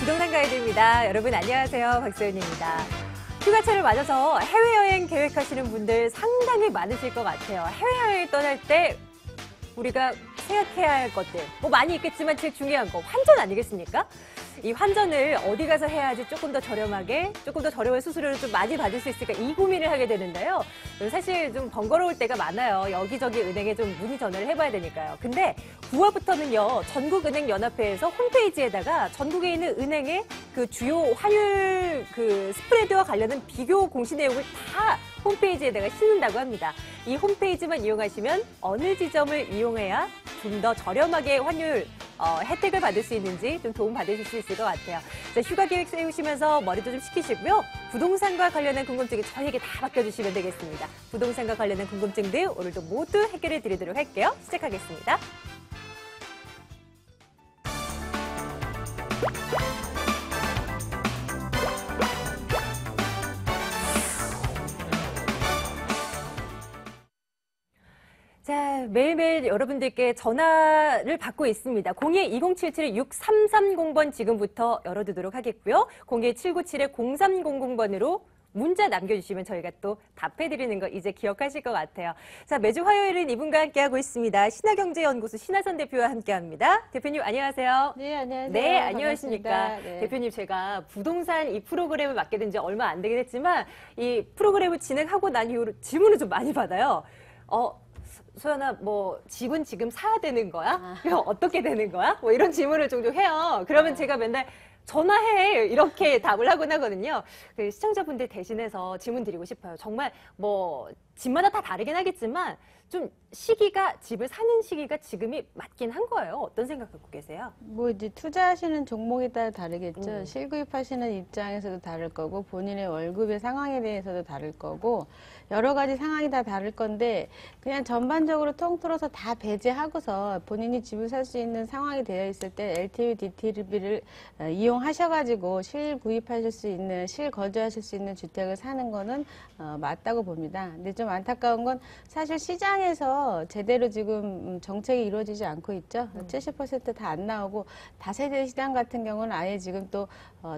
부동산 가이드입니다. 여러분 안녕하세요. 박소연입니다. 휴가철을 맞아서 해외여행 계획하시는 분들 상당히 많으실 것 같아요. 해외여행 떠날 때 우리가 생각해야 할 것들 뭐 많이 있겠지만 제일 중요한 거 환전 아니겠습니까? 이 환전을 어디 가서 해야지 조금 더 저렴하게, 조금 더 저렴한 수수료를 좀 많이 받을 수 있을까 이 고민을 하게 되는데요. 사실 좀 번거로울 때가 많아요. 여기저기 은행에 좀 문의 전화를 해봐야 되니까요. 근데 9월부터는요, 전국은행연합회에서 홈페이지에다가 전국에 있는 은행의 그 주요 환율 그 스프레드와 관련된 비교 공시 내용을 다 홈페이지에다가 싣는다고 합니다. 이 홈페이지만 이용하시면 어느 지점을 이용해야 좀 더 저렴하게 환율 혜택을 받을 수 있는지 좀 도움 받으실 수 있을 것 같아요. 자, 휴가 계획 세우시면서 머리도 좀 식히시고요. 부동산과 관련된 궁금증이 저에게 다 맡겨주시면 되겠습니다. 부동산과 관련된 궁금증들 오늘도 모두 해결해 드리도록 할게요. 시작하겠습니다. 자, 매일매일 여러분들께 전화를 받고 있습니다. 02-2077-6330번 지금부터 열어두도록 하겠고요. 02-797-0300번으로 문자 남겨주시면 저희가 또 답해드리는 거 이제 기억하실 것 같아요. 자, 매주 화요일은 이분과 함께하고 있습니다. 신화경제연구소 신하선 대표와 함께합니다. 대표님 안녕하세요. 네, 안녕하세요. 네, 안녕하십니까. 네. 대표님 제가 부동산 이 프로그램을 맡게 된 지 얼마 안 되긴 했지만 이 프로그램을 진행하고 난 이후로 질문을 좀 많이 받아요. 소연아, 뭐 집은 지금 사야 되는 거야? 어떻게 되는 거야? 뭐 이런 질문을 종종 해요. 그러면 제가 맨날 전화해 이렇게 답을 하곤 하거든요. 그 시청자분들 대신해서 질문 드리고 싶어요. 정말 뭐 집마다 다 다르긴 하겠지만 좀 시기가 집을 사는 시기가 지금이 맞긴 한 거예요. 어떤 생각 갖고 계세요? 뭐 이제 투자하시는 종목에 따라 다르겠죠. 실구입하시는 입장에서도 다를 거고 본인의 월급의 상황에 대해서도 다를 거고 여러 가지 상황이 다 다를 건데 그냥 전반적으로 통틀어서 다 배제하고서 본인이 집을 살 수 있는 상황이 되어 있을 때 LTV, DTV를 이용하셔가지고 실구입하실 수 있는, 실거주하실 수 있는 주택을 사는 거는 맞다고 봅니다. 근데 좀 안타까운 건 사실 시장에서 제대로 지금 정책이 이루어지지 않고 있죠. 70% 다 안 나오고 다세대 시장 같은 경우는 아예 지금 또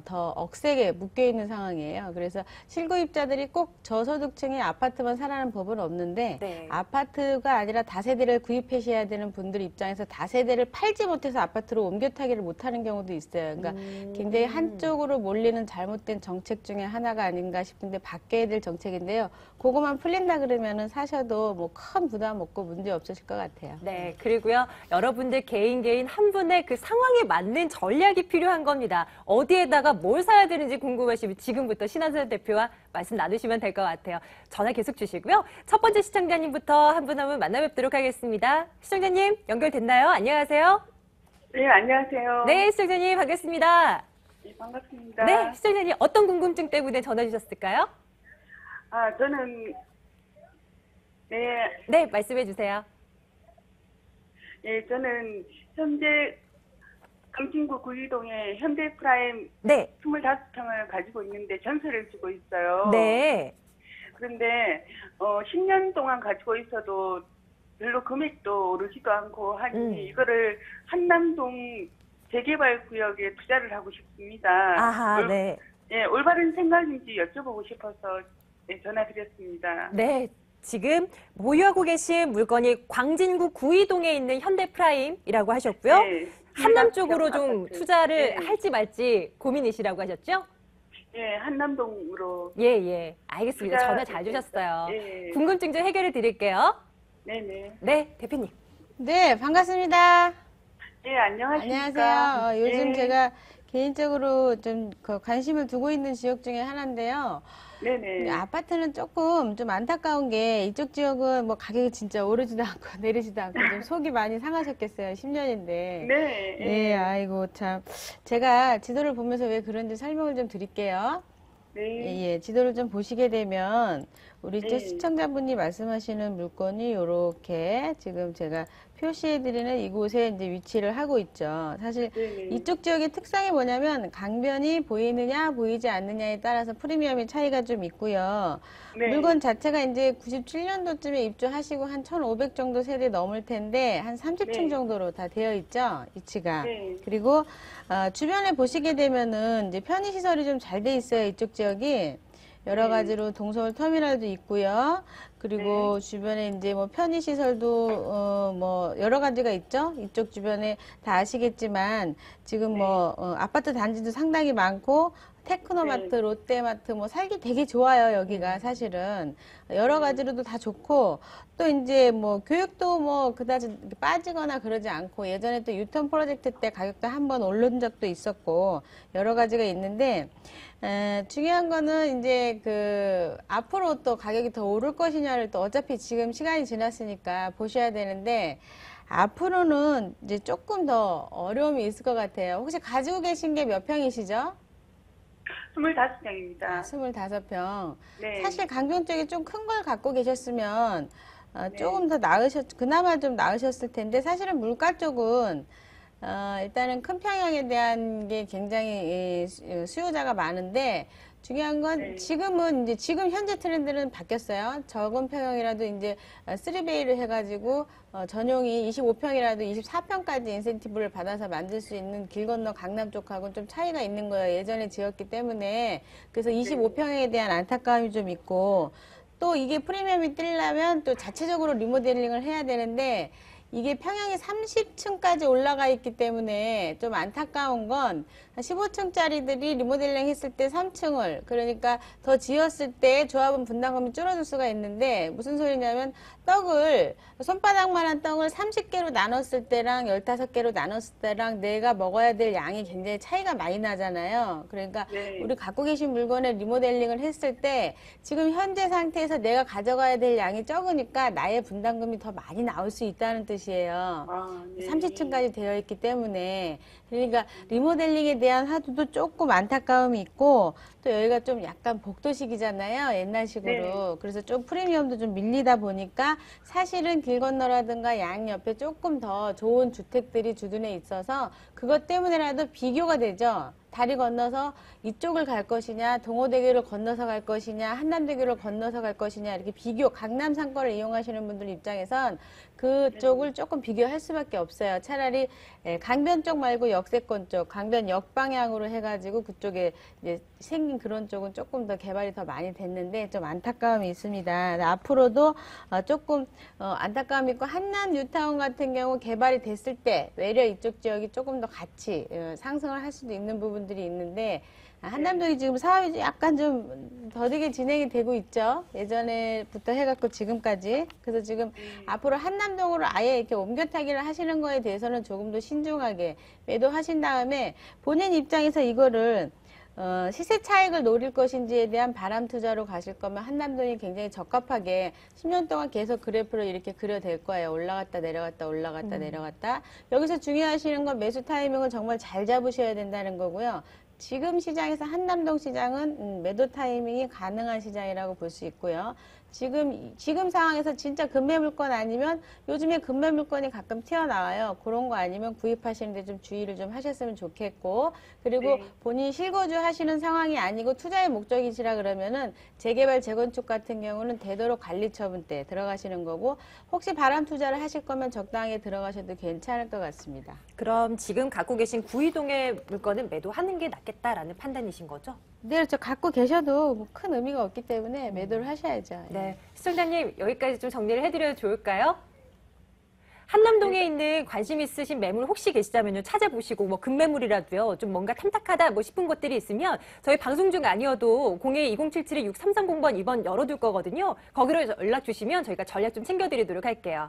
더 억세게 묶여 있는 상황이에요. 그래서 실구입자들이 꼭 저소득층이 아파트만 사라는 법은 없는데 네. 아파트가 아니라 다세대를 구입하셔야 되는 분들 입장에서 다세대를 팔지 못해서 아파트로 옮겨 타기를 못하는 경우도 있어요. 그러니까 굉장히 한쪽으로 몰리는 잘못된 정책 중에 하나가 아닌가 싶은데 바뀌어야 될 정책인데요. 그거만 풀린다 그러면은 사셔도 뭐 큰 부담 없고 문제 없으실 것 같아요. 네, 그리고요, 여러분들 개인 한 분의 그 상황에 맞는 전략이 필요한 겁니다. 어디에다가 뭘 사야 되는지 궁금하시면 지금부터 신하선 대표와 말씀 나누시면 될 것 같아요. 전화 계속 주시고요. 첫 번째 시청자님부터 한 분 한 분 만나 뵙도록 하겠습니다. 시청자님, 연결됐나요? 안녕하세요. 네, 안녕하세요. 네, 시청자님, 반갑습니다. 네, 반갑습니다. 네, 시청자님, 어떤 궁금증 때문에 전화 주셨을까요? 저는, 네, 말씀해 주세요. 저는 현재 강진구 구이동에 현대프라임 네. 25평을 가지고 있는데 전세를 주고 있어요. 네. 그런데, 10년 동안 가지고 있어도 별로 금액도 오르지도 않고 하니 이거를 한남동 재개발 구역에 투자를 하고 싶습니다. 아하, 네. 올바른 생각인지 여쭤보고 싶어서 전화드렸습니다. 네. 지금 보유하고 계신 물건이 광진구 구이동에 있는 현대프라임이라고 하셨고요. 네, 한남 쪽으로 좀 아파트. 투자를 네. 할지 말지 고민이시라고 하셨죠? 예, 한남동으로. 예. 알겠습니다. 투자- 전화 잘 주셨어요. 예. 궁금증 좀 해결해 드릴게요. 네네. 네, 대표님. 네, 반갑습니다. 예, 안녕하십니까. 안녕하세요. 요즘 예. 제가 개인적으로 좀 관심을 두고 있는 지역 중에 하나인데요. 네네. 아파트는 조금 좀 안타까운 게 이쪽 지역은 뭐 가격이 진짜 오르지도 않고 내리지도 않고 좀 속이 많이 상하셨겠어요. 10년인데. 네. 네, 아이고 참. 제가 지도를 보면서 왜 그런지 설명을 좀 드릴게요. 네. 예, 지도를 좀 보시게 되면 우리 네. 시청자분이 말씀하시는 물건이 이렇게 지금 제가 표시해드리는 이곳에 이제 위치를 하고 있죠. 사실 네네. 이쪽 지역의 특성이 뭐냐면 강변이 보이느냐 보이지 않느냐에 따라서 프리미엄의 차이가 좀 있고요. 네. 물건 자체가 이제 97년도쯤에 입주하시고 한 1,500 정도 세대 넘을 텐데 한 30층 네. 정도로 다 되어 있죠. 위치가. 네. 그리고 주변에 보시게 되면은 이제 편의시설이 좀 잘 돼 있어요. 이쪽 지역이. 여러 네. 가지로 동서울 터미널도 있고요. 그리고 주변에 이제 뭐 편의시설도 뭐 여러 가지가 있죠. 이쪽 주변에 다 아시겠지만 지금 뭐 아파트 단지도 상당히 많고 테크노마트, 네. 롯데마트 뭐 살기 되게 좋아요. 여기가 사실은 여러 가지로도 다 좋고 또 이제 뭐 교육도 뭐 그다지 빠지거나 그러지 않고 예전에 또 유턴 프로젝트 때 가격도 한번 오른 적도 있었고 여러 가지가 있는데 중요한 거는 이제 그 앞으로 또 가격이 더 오를 것이냐를 또 어차피 지금 시간이 지났으니까 보셔야 되는데 앞으로는 이제 조금 더 어려움이 있을 것 같아요. 혹시 가지고 계신 게 몇 평이시죠? 25평입니다. 25평. 네. 사실 강변 쪽에 좀 큰 걸 갖고 계셨으면 네. 조금 더 그나마 좀 나으셨을 텐데 사실은 물가 쪽은 일단은 큰 평형에 대한 게 굉장히 수요자가 많은데 중요한 건 네. 지금은 이제 지금 현재 트렌드는 바뀌었어요. 적은 평형이라도 이제 3베이를 해가지고 전용이 25평이라도 24평까지 인센티브를 받아서 만들 수 있는 길 건너 강남 쪽하고는 좀 차이가 있는 거예요. 예전에 지었기 때문에. 그래서 25평에 대한 안타까움이 좀 있고 또 이게 프리미엄이 뛰려면 또 자체적으로 리모델링을 해야 되는데 이게 평형이 30층까지 올라가 있기 때문에 좀 안타까운 건 15층짜리들이 리모델링 했을 때 3층을 그러니까 더 지었을 때 조합은 분담금이 줄어들 수가 있는데 무슨 소리냐면 떡을 손바닥만한 떡을 30개로 나눴을 때랑 15개로 나눴을 때랑 내가 먹어야 될 양이 굉장히 차이가 많이 나잖아요. 그러니까 네. 우리 갖고 계신 물건을 리모델링을 했을 때 지금 현재 상태에서 내가 가져가야 될 양이 적으니까 나의 분담금이 더 많이 나올 수 있다는 뜻이에요. 아, 네. 30층까지 되어 있기 때문에 그러니까 리모델링에 대한 하도도 조금 안타까움이 있고 또 여기가 좀 약간 복도식이잖아요. 옛날식으로. 네. 그래서 좀 프리미엄도 좀 밀리다 보니까 사실은 길 건너라든가 양 옆에 조금 더 좋은 주택들이 주둔해 있어서 그것 때문에라도 비교가 되죠. 다리 건너서 이쪽을 갈 것이냐, 동호대교를 건너서 갈 것이냐, 한남대교를 건너서 갈 것이냐 이렇게 비교, 강남 상권을 이용하시는 분들 입장에선 그쪽을 조금 비교할 수밖에 없어요. 차라리 강변 쪽 말고 역세권 쪽, 강변 역방향으로 해가지고 그쪽에 이제 생긴 그런 쪽은 조금 더 개발이 더 많이 됐는데 좀 안타까움이 있습니다. 앞으로도 조금 안타까움이 있고 한남 뉴타운 같은 경우 개발이 됐을 때 외려 이쪽 지역이 조금 더 같이 상승을 할 수도 있는 부분들이 있는데 한남동이 지금 사업이 약간 좀 더디게 진행이 되고 있죠. 예전에부터 해갖고 지금까지. 그래서 지금 앞으로 한남동으로 아예 이렇게 옮겨 타기를 하시는 거에 대해서는 조금 더 신중하게 매도하신 다음에 본인 입장에서 이거를 시세 차익을 노릴 것인지에 대한 바람 투자로 가실 거면 한남동이 굉장히 적합하게 10년 동안 계속 그래프를 이렇게 그려댈 거예요. 올라갔다 내려갔다 올라갔다 내려갔다. 여기서 중요하시는 건 매수 타이밍을 정말 잘 잡으셔야 된다는 거고요. 지금 시장에서 한남동 시장은 매도 타이밍이 가능한 시장이라고 볼 수 있고요. 지금 상황에서 진짜 급매물건 아니면 요즘에 급매물건이 가끔 튀어나와요. 그런 거 아니면 구입하시는데 좀 주의를 좀 하셨으면 좋겠고 그리고 네. 본인이 실거주 하시는 상황이 아니고 투자의 목적이시라 그러면은 재개발 재건축 같은 경우는 되도록 관리처분 때 들어가시는 거고 혹시 바람 투자를 하실 거면 적당하게 들어가셔도 괜찮을 것 같습니다. 그럼 지금 갖고 계신 구이동의 물건은 매도하는 게 낫겠다라는 판단이신 거죠? 네, 그렇죠. 갖고 계셔도 뭐큰 의미가 없기 때문에 매도를 하셔야죠. 네. 시청자님, 여기까지 좀 정리를 해드려도 좋을까요? 한남동에 있는 관심 있으신 매물 혹시 계시다면요, 찾아보시고, 뭐, 급매물이라도요, 좀 뭔가 탐탁하다, 뭐, 싶은 것들이 있으면, 저희 방송 중 아니어도 02-2077-6330번 2번 열어둘 거거든요. 거기로 연락 주시면 저희가 전략 좀 챙겨드리도록 할게요.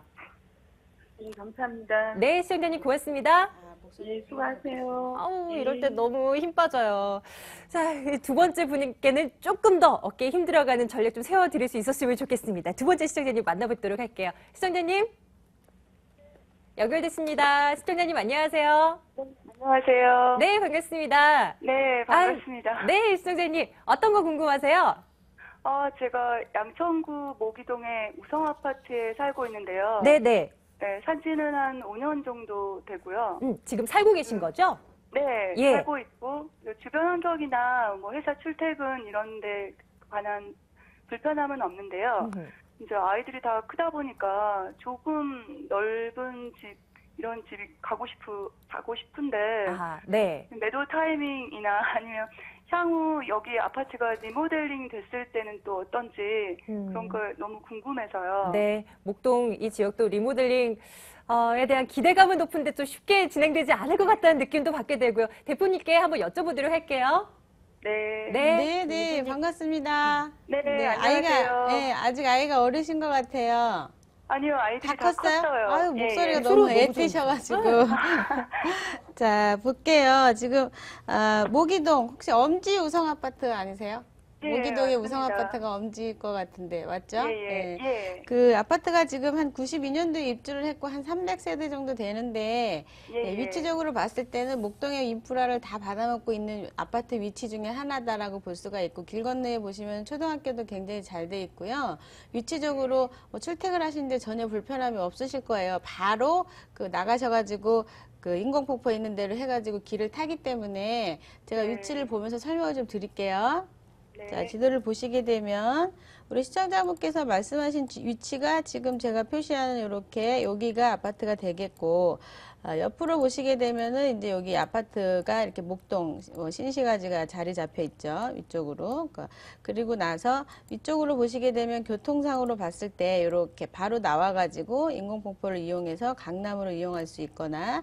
네, 감사합니다. 네, 시청자님 고맙습니다. 네, 수고하세요. 아우, 네. 이럴 때 너무 힘 빠져요. 자, 두 번째 분께는 조금 더 어깨에 힘 들어가는 전략 좀 세워드릴 수 있었으면 좋겠습니다. 두 번째 시청자님 만나보도록 할게요. 시청자님, 연결됐습니다. 시청자님 안녕하세요. 안녕하세요. 네, 반갑습니다. 네, 반갑습니다. 네, 시청자님, 어떤 거 궁금하세요? 제가 양천구 모기동의 우성아파트에 살고 있는데요. 네네. 네, 산지는 한 5년 정도 되고요. 지금 살고 계신 거죠? 네, 예. 살고 있고 주변 환경이나 뭐 회사 출퇴근 이런 데 관한 불편함은 없는데요. 이제 아이들이 다 크다 보니까 조금 넓은 집 이런 집이 가고 싶은데 아, 네. 매도 타이밍이나 아니면 향후 여기 아파트가 리모델링 됐을 때는 또 어떤지 그런 걸 너무 궁금해서요. 네, 목동 이 지역도 리모델링 에 대한 기대감은 높은데 좀 쉽게 진행되지 않을 것 같다는 느낌도 받게 되고요. 대표님께 한번 여쭤보도록 할게요. 네. 네, 네, 반갑습니다. 네, 아이가, 안녕하세요. 네, 아직 아이가 어리신 것 같아요. 아니요, 아이들이 다 컸어요? 아유, 예, 목소리가 예. 소리가 너무 너무 애티셔가지고. 자, 볼게요. 지금, 모기동, 혹시 엄지 우성 아파트 아니세요? 예, 모기동의 맞습니다. 우성 아파트가 엄지일 것 같은데, 맞죠? 예, 예, 예. 그 아파트가 지금 한 92년도에 입주를 했고, 한 300세대 정도 되는데, 예, 네, 예. 위치적으로 봤을 때는 목동의 인프라를 다 받아먹고 있는 아파트 위치 중에 하나다라고 볼 수가 있고, 길 건너에 보시면 초등학교도 굉장히 잘 돼 있고요. 위치적으로 뭐 출퇴근 하시는데 전혀 불편함이 없으실 거예요. 바로 그 나가셔가지고 그 인공폭포 있는 데로 해가지고 길을 타기 때문에 제가 네. 위치를 보면서 설명을 좀 드릴게요. 네. 자, 지도를 보시게 되면 우리 시청자분께서 말씀하신 위치가 지금 제가 표시하는 이렇게 여기가 아파트가 되겠고, 옆으로 보시게 되면은 이제 여기 아파트가 이렇게 목동 신시가지가 자리 잡혀 있죠. 위쪽으로. 그리고 나서 위쪽으로 보시게 되면 교통상으로 봤을 때 이렇게 바로 나와가지고 인공폭포를 이용해서 강남으로 이용할 수 있거나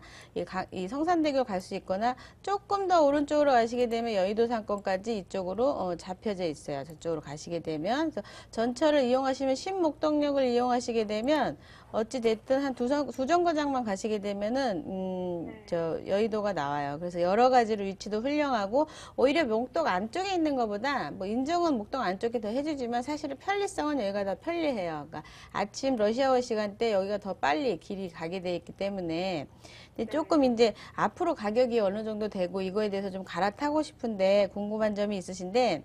이 성산대교 갈 수 있거나 조금 더 오른쪽으로 가시게 되면 여의도 상권까지 이쪽으로 잡혀져 있어요. 저쪽으로 가시게 되면. 그래서 전철을 이용하시면 신목동역을 이용하시게 되면 어찌 됐든 한 두 정거장만 가시게 되면은 저 여의도가 나와요. 그래서 여러 가지로 위치도 훌륭하고 오히려 목동 안쪽에 있는 것보다 뭐 인정은 목동 안쪽에 더 해주지만 사실은 편리성은 여기가 더 편리해요. 그러니까 아침 러시아워 시간대 여기가 더 빨리 길이 가게 돼 있기 때문에 근데 조금 이제 앞으로 가격이 어느 정도 되고 이거에 대해서 좀 갈아타고 싶은데 궁금한 점이 있으신데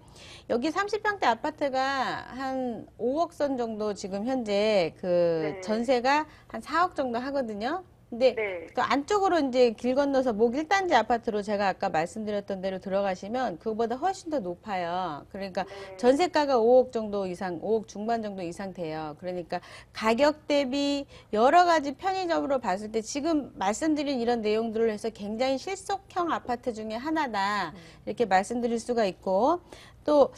여기 30평대 아파트가 한 5억 선 정도 지금 현재 그 네. 전세가 한 4억 정도 하거든요. 근데 네. 또 안쪽으로 이제 길 건너서 목 1단지 아파트로 제가 아까 말씀드렸던 대로 들어가시면 그거보다 훨씬 더 높아요. 그러니까 네. 전세가가 5억 정도 이상, 5억 중반 정도 이상 돼요. 그러니까 가격 대비 여러 가지 편의점으로 봤을 때 지금 말씀드린 이런 내용들을 해서 굉장히 실속형 아파트 중에 하나다. 이렇게 말씀드릴 수가 있고 또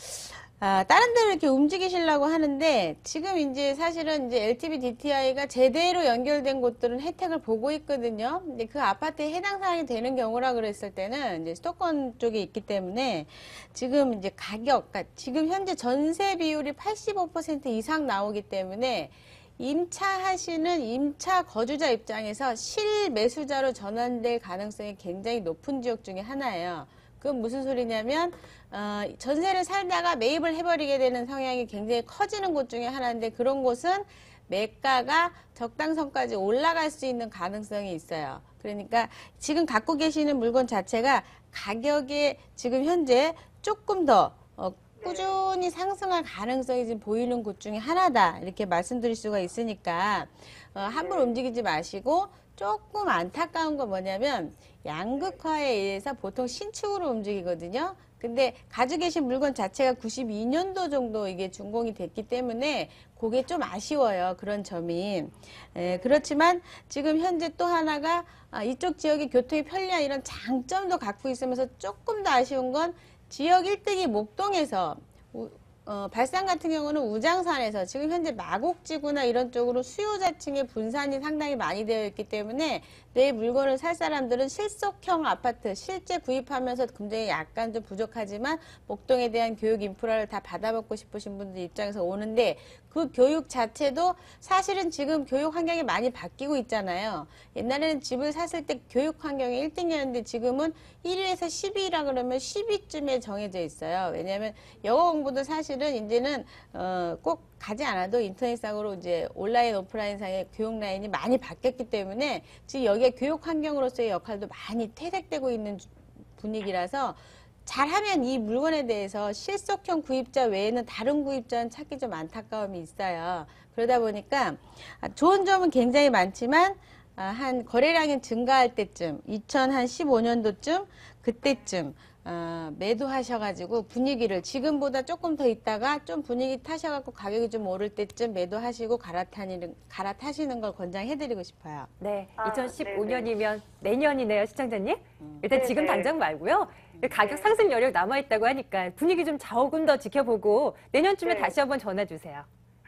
다른 데로 이렇게 움직이시려고 하는데 지금 이제 사실은 이제 LTV DTI가 제대로 연결된 곳들은 혜택을 보고 있거든요. 근데 그 아파트에 해당 사항이 되는 경우라 그랬을 때는 이제 수도권 쪽에 있기 때문에 지금 이제 가격, 그러니까 지금 현재 전세 비율이 85% 이상 나오기 때문에 임차하시는 임차 거주자 입장에서 실매수자로 전환될 가능성이 굉장히 높은 지역 중에 하나예요. 그건 무슨 소리냐면 전세를 살다가 매입을 해버리게 되는 성향이 굉장히 커지는 곳 중에 하나인데 그런 곳은 매가가 적당선까지 올라갈 수 있는 가능성이 있어요. 그러니까 지금 갖고 계시는 물건 자체가 가격이 지금 현재 조금 더 꾸준히 상승할 가능성이 지금 보이는 곳 중에 하나다. 이렇게 말씀드릴 수가 있으니까 함부로 움직이지 마시고 조금 안타까운 건 뭐냐면 양극화에 의해서 보통 신축으로 움직이거든요. 근데 가지고 계신 물건 자체가 92년도 정도 이게 준공이 됐기 때문에 그게 좀 아쉬워요. 그런 점이. 그렇지만 지금 현재 또 하나가 이쪽 지역의 교통이 편리한 이런 장점도 갖고 있으면서 조금 더 아쉬운 건 지역 1등이 목동에서 발산 같은 경우는 우장산에서 지금 현재 마곡지구나 이런 쪽으로 수요자층의 분산이 상당히 많이 되어 있기 때문에 내 물건을 살 사람들은 실속형 아파트 실제 구입하면서 굉장히 약간 좀 부족하지만 목동에 대한 교육 인프라를 다 받아먹고 싶으신 분들 입장에서 오는데 그 교육 자체도 사실은 지금 교육 환경이 많이 바뀌고 있잖아요. 옛날에는 집을 샀을 때 교육 환경이 1등이었는데 지금은 1위에서 10위라 그러면 10위쯤에 정해져 있어요. 왜냐하면 영어 공부도 사실은 이제는 꼭 가지 않아도 인터넷상으로 이제 온라인 오프라인 상의 교육 라인이 많이 바뀌었기 때문에 지금 여기에 교육 환경으로서의 역할도 많이 퇴색되고 있는 분위기라서 잘하면 이 물건에 대해서 실속형 구입자 외에는 다른 구입자는 찾기 좀 안타까움이 있어요. 그러다 보니까 좋은 점은 굉장히 많지만 한 거래량이 증가할 때쯤 2015년도쯤 그때쯤 매도하셔가지고 분위기를 지금보다 조금 더 있다가 좀 분위기 타셔갖고 가격이 좀 오를 때쯤 매도하시고 갈아타시는 걸 권장해드리고 싶어요. 네, 아, 2015년이면 내년이네요, 시청자님. 일단 네, 지금 네. 당장 말고요. 가격 상승 여력 남아있다고 하니까 분위기 좀 조금 더 지켜보고 내년쯤에 네. 다시 한번 전화 주세요.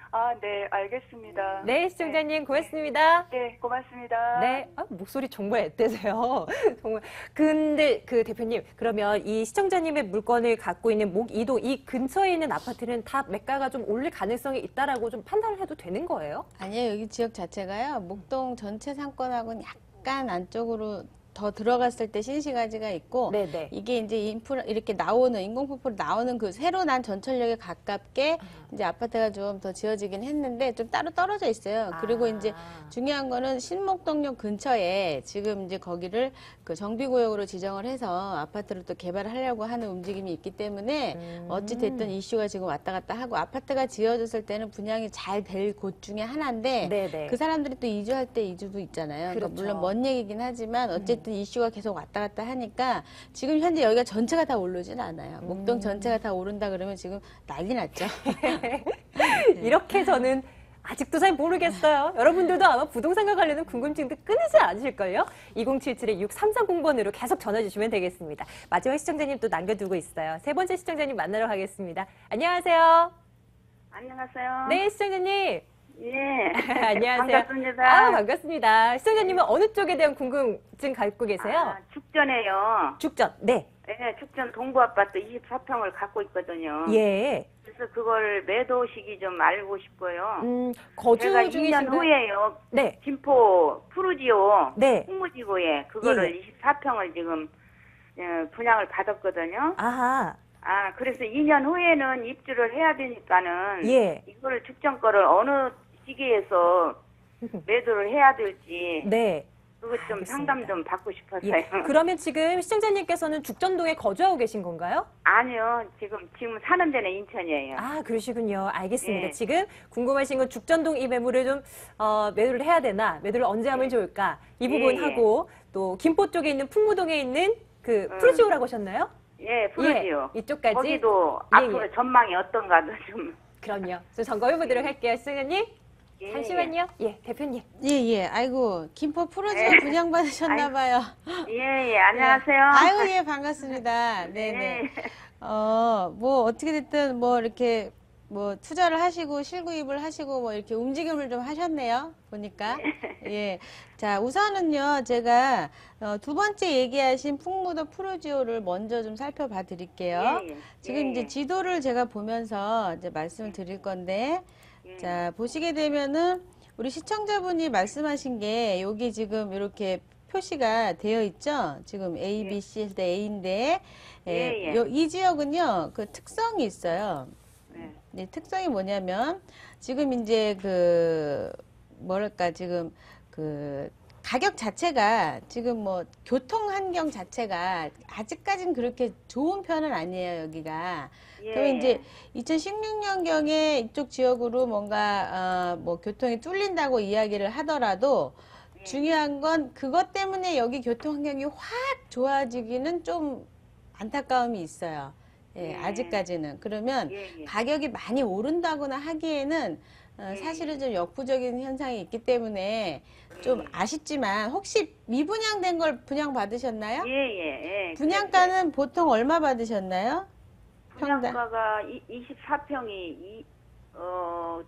아, 네, 알겠습니다. 네, 시청자님 고맙습니다. 네, 고맙습니다. 네, 목소리 정말 앳되세요. 정말. 근데 그 대표님, 그러면 이 시청자님의 물건을 갖고 있는 목 2동 이 근처에 있는 아파트는 다 매가가 좀 올릴 가능성이 있다라고 좀 판단을 해도 되는 거예요? 아니에요. 여기 지역 자체가요. 목동 전체 상권하고는 약간 안쪽으로 더 들어갔을 때 신시가지가 있고 네네. 이게 이제 인프라 이렇게 나오는 인공폭포로 나오는 그 새로 난 전철역에 가깝게 이제 아파트가 좀 더 지어지긴 했는데 좀 따로 떨어져 있어요. 그리고 이제 중요한 거는 신목동역 근처에 지금 이제 거기를 그 정비구역으로 지정을 해서 아파트를 또 개발하려고 하는 움직임이 있기 때문에 어찌 됐든 이슈가 지금 왔다 갔다 하고 아파트가 지어졌을 때는 분양이 잘 될 곳 중에 하나인데 네네. 그 사람들이 또 이주할 때 이주도 있잖아요. 그러니까 그렇죠. 물론 먼 얘기긴 하지만 어쨌든 이슈가 계속 왔다 갔다 하니까 지금 현재 여기가 전체가 다 오르진 않아요. 목동 전체가 다 오른다 그러면 지금 난리 났죠. 이렇게 저는 아직도 잘 모르겠어요. 여러분들도 아마 부동산과 관련된 궁금증도 끊이지 않으실걸요? 2077-6330번으로 계속 전화 주시면 되겠습니다. 마지막 시청자님 또 남겨두고 있어요. 세 번째 시청자님 만나러 가겠습니다. 안녕하세요. 안녕하세요. 네, 시청자님. 예. 안녕하세요. 반갑습니다. 반갑습니다. 시청자님은 어느 쪽에 대한 궁금증 갖고 계세요? 아, 축전에요. 죽전. 네. 네, 축전 동부 아파트 24평을 갖고 있거든요. 예. 그래서 그걸 매도 시기 좀 알고 싶어요. 거주 제가 2년 중이신가요? 후에요. 네. 김포 푸르지오 네. 홍무지구에 그거를 예. 24평을 지금 분양을 받았거든요. 아하. 아, 그래서 2년 후에는 입주를 해야 되니까는 예. 이거를 축전 거를 어느 시기에서 매도를 해야 될지 네. 그것 좀 알겠습니다. 상담 좀 받고 싶어서요. 예. 그러면 지금 시청자님께서는 죽전동에 거주하고 계신 건가요? 아니요, 지금 사는 데는 인천이에요. 아, 그러시군요. 알겠습니다. 예. 지금 궁금하신 건 죽전동 이 매물을 좀 매도를 해야 되나, 매도를 언제 하면 좋을까 이 부분 예. 하고 또 김포 쪽에 있는 풍무동에 있는 그 푸르지오라고 하셨나요? 예, 푸르지오. 예, 이쪽까지. 거기도 예, 앞으로 예. 전망이 어떤가도 좀. 그럼요. 저 점검해 보도록 할게요, 시청자님. 예, 잠시만요. 예, 대표님. 예. 아이고 김포 프로지오 네. 분양 받으셨나 봐요. 예, 예, 안녕하세요. 아유, 예, 반갑습니다. 네네. 예. 뭐, 어떻게 됐든, 뭐, 이렇게, 뭐, 투자를 하시고, 실구입을 하시고, 뭐, 이렇게 움직임을 좀 하셨네요. 보니까. 예. 자, 우선은요, 제가, 두 번째 얘기하신 풍무도 프로지오를 먼저 좀 살펴봐 드릴게요. 예, 예. 지금 예, 이제 예. 지도를 제가 보면서 이제 말씀을 드릴 건데, 예. 자, 보시게 되면은, 우리 시청자분이 말씀하신 게, 여기 지금 이렇게 표시가 되어 있죠? 지금 A, B, C 했을 때 A인데, 예, 예. 이 지역은요, 그 특성이 있어요. 네. 네, 특성이 뭐냐면, 지금 이제 그, 뭐랄까, 지금 그, 가격 자체가 지금 뭐, 교통 환경 자체가 아직까진 그렇게 좋은 편은 아니에요, 여기가. 예. 그럼 이제 2016년경에 이쪽 지역으로 뭔가, 뭐, 교통이 뚫린다고 이야기를 하더라도, 예. 중요한 건 그것 때문에 여기 교통 환경이 확 좋아지기는 좀 안타까움이 있어요. 예, 예. 아직까지는. 그러면 예, 예. 가격이 많이 오른다거나 하기에는 예. 사실은 좀 역부족인 현상이 있기 때문에 좀 아쉽지만 혹시 미분양된 걸 분양 받으셨나요? 예, 예, 예. 분양가는 보통 얼마 받으셨나요? 평당. 분양가가 24평이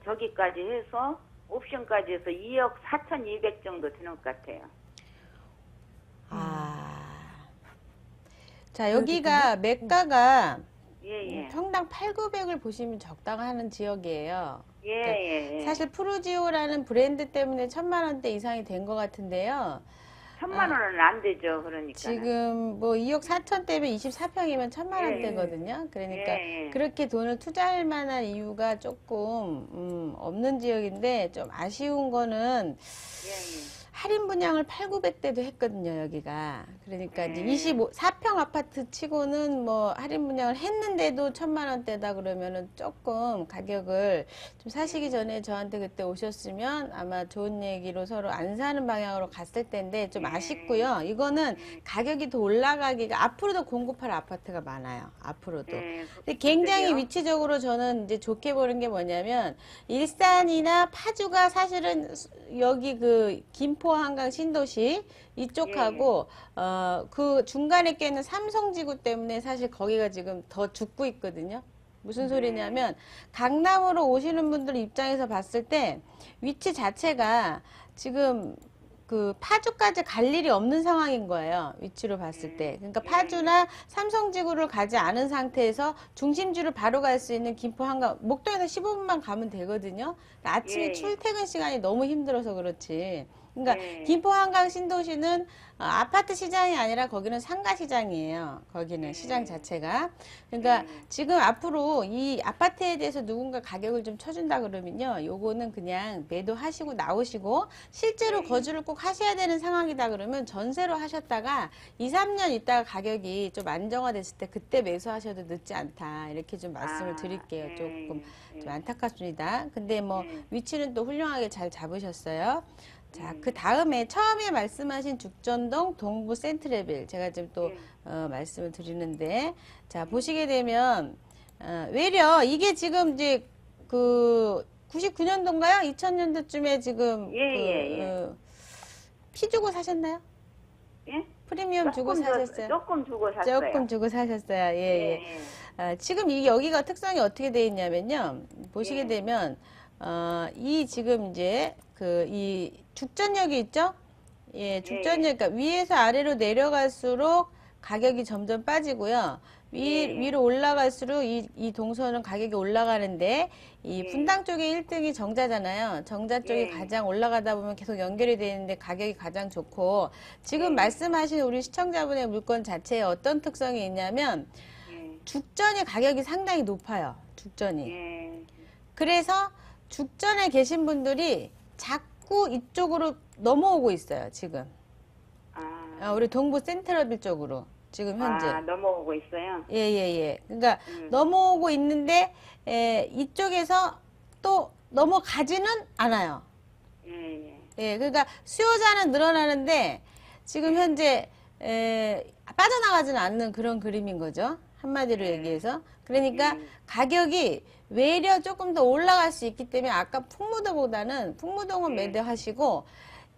저기까지 해서 옵션까지 해서 2억 4,200 정도 되는 것 같아요. 자, 여기가 매가가 예, 예. 평당 8,900을 보시면 적당한 지역이에요. 예, 예, 예. 사실 프루지오라는 브랜드 때문에 1,000만 원대 이상이 된 것 같은데요. 1,000만 원은 안 되죠, 그러니까. 지금 뭐 2억 4천대면 24평이면 1,000만 예, 원대거든요. 그러니까 예, 예. 그렇게 돈을 투자할 만한 이유가 조금 없는 지역인데 좀 아쉬운 거는 예, 예. 할인 분양을 8,900대도 했거든요, 여기가. 그러니까 이제 네. 4평 아파트 치고는 뭐 할인 분양을 했는데도 1,000만 원대다 그러면은 조금 가격을 좀 사시기 전에 저한테 그때 오셨으면 아마 좋은 얘기로 서로 안 사는 방향으로 갔을 텐데 좀 아쉽고요. 이거는 가격이 더 올라가기가 앞으로도 공급할 아파트가 많아요. 앞으로도. 네, 근데 굉장히 그래요? 위치적으로 저는 이제 좋게 보는 게 뭐냐면 일산이나 파주가 사실은 여기 그 김포 한강 신도시 이쪽하고 그 중간에 껴있는 삼성지구 때문에 사실 거기가 지금 더 죽고 있거든요. 무슨 소리냐면 강남으로 오시는 분들 입장에서 봤을 때 위치 자체가 지금 그 파주까지 갈 일이 없는 상황인 거예요. 위치로 봤을 때. 그러니까 파주나 삼성지구를 가지 않은 상태에서 중심지를 바로 갈 수 있는 김포 한강, 목동에서 15분만 가면 되거든요. 그러니까 아침에 예. 출퇴근 시간이 너무 힘들어서 그렇지. 그러니까 예. 김포 한강 신도시는 아파트 시장이 아니라 거기는 상가 시장이에요. 거기는 시장 자체가. 그러니까 지금 앞으로 이 아파트에 대해서 누군가 가격을 좀 쳐준다 그러면요. 요거는 그냥 매도하시고 나오시고 실제로 거주를 꼭 하셔야 되는 상황이다 그러면 전세로 하셨다가 2, 3년 있다가 가격이 좀 안정화됐을 때 그때 매수하셔도 늦지 않다. 이렇게 좀 말씀을 드릴게요. 조금 좀 안타깝습니다. 근데 뭐 위치는 또 훌륭하게 잘 잡으셨어요. 자, 그 다음에 처음에 말씀하신 죽전동 동부 센트레빌 제가 지금 또 말씀을 드리는데 자 보시게 되면 외려 이게 지금 이제 그 99년도인가요? 2000년도쯤에 지금 피 주고 사셨나요? 예? 프리미엄 주고 사셨어요? 조금 주고 샀어요. 조금 주고 사셨어요. 예, 예. 지금 이 여기가 특성이 어떻게 되어 있냐면요. 보시게 되면 이 지금 이제 이 죽전역이 있죠? 예, 죽전역, 그러니까 위에서 아래로 내려갈수록 가격이 점점 빠지고요. 위로 올라갈수록 이 동선은 가격이 올라가는데 이 분당 쪽에 1등이 정자잖아요. 정자 쪽이 가장 올라가다 보면 계속 연결이 되는데 가격이 가장 좋고 지금 말씀하신 우리 시청자분의 물건 자체에 어떤 특성이 있냐면 죽전의 가격이 상당히 높아요. 죽전이. 그래서 죽전에 계신 분들이 자꾸 이쪽으로 넘어오고 있어요, 지금. 우리 동부 센트러빌 쪽으로. 지금 현재. 넘어오고 있어요? 예. 그러니까 넘어오고 있는데, 이쪽에서 또 넘어가지는 않아요. 예, 그러니까 수요자는 늘어나는데, 지금 현재, 빠져나가지는 않는 그런 그림인 거죠. 한마디로 얘기해서. 그러니까 가격이 외려 조금 더 올라갈 수 있기 때문에 아까 풍무동은 매도하시고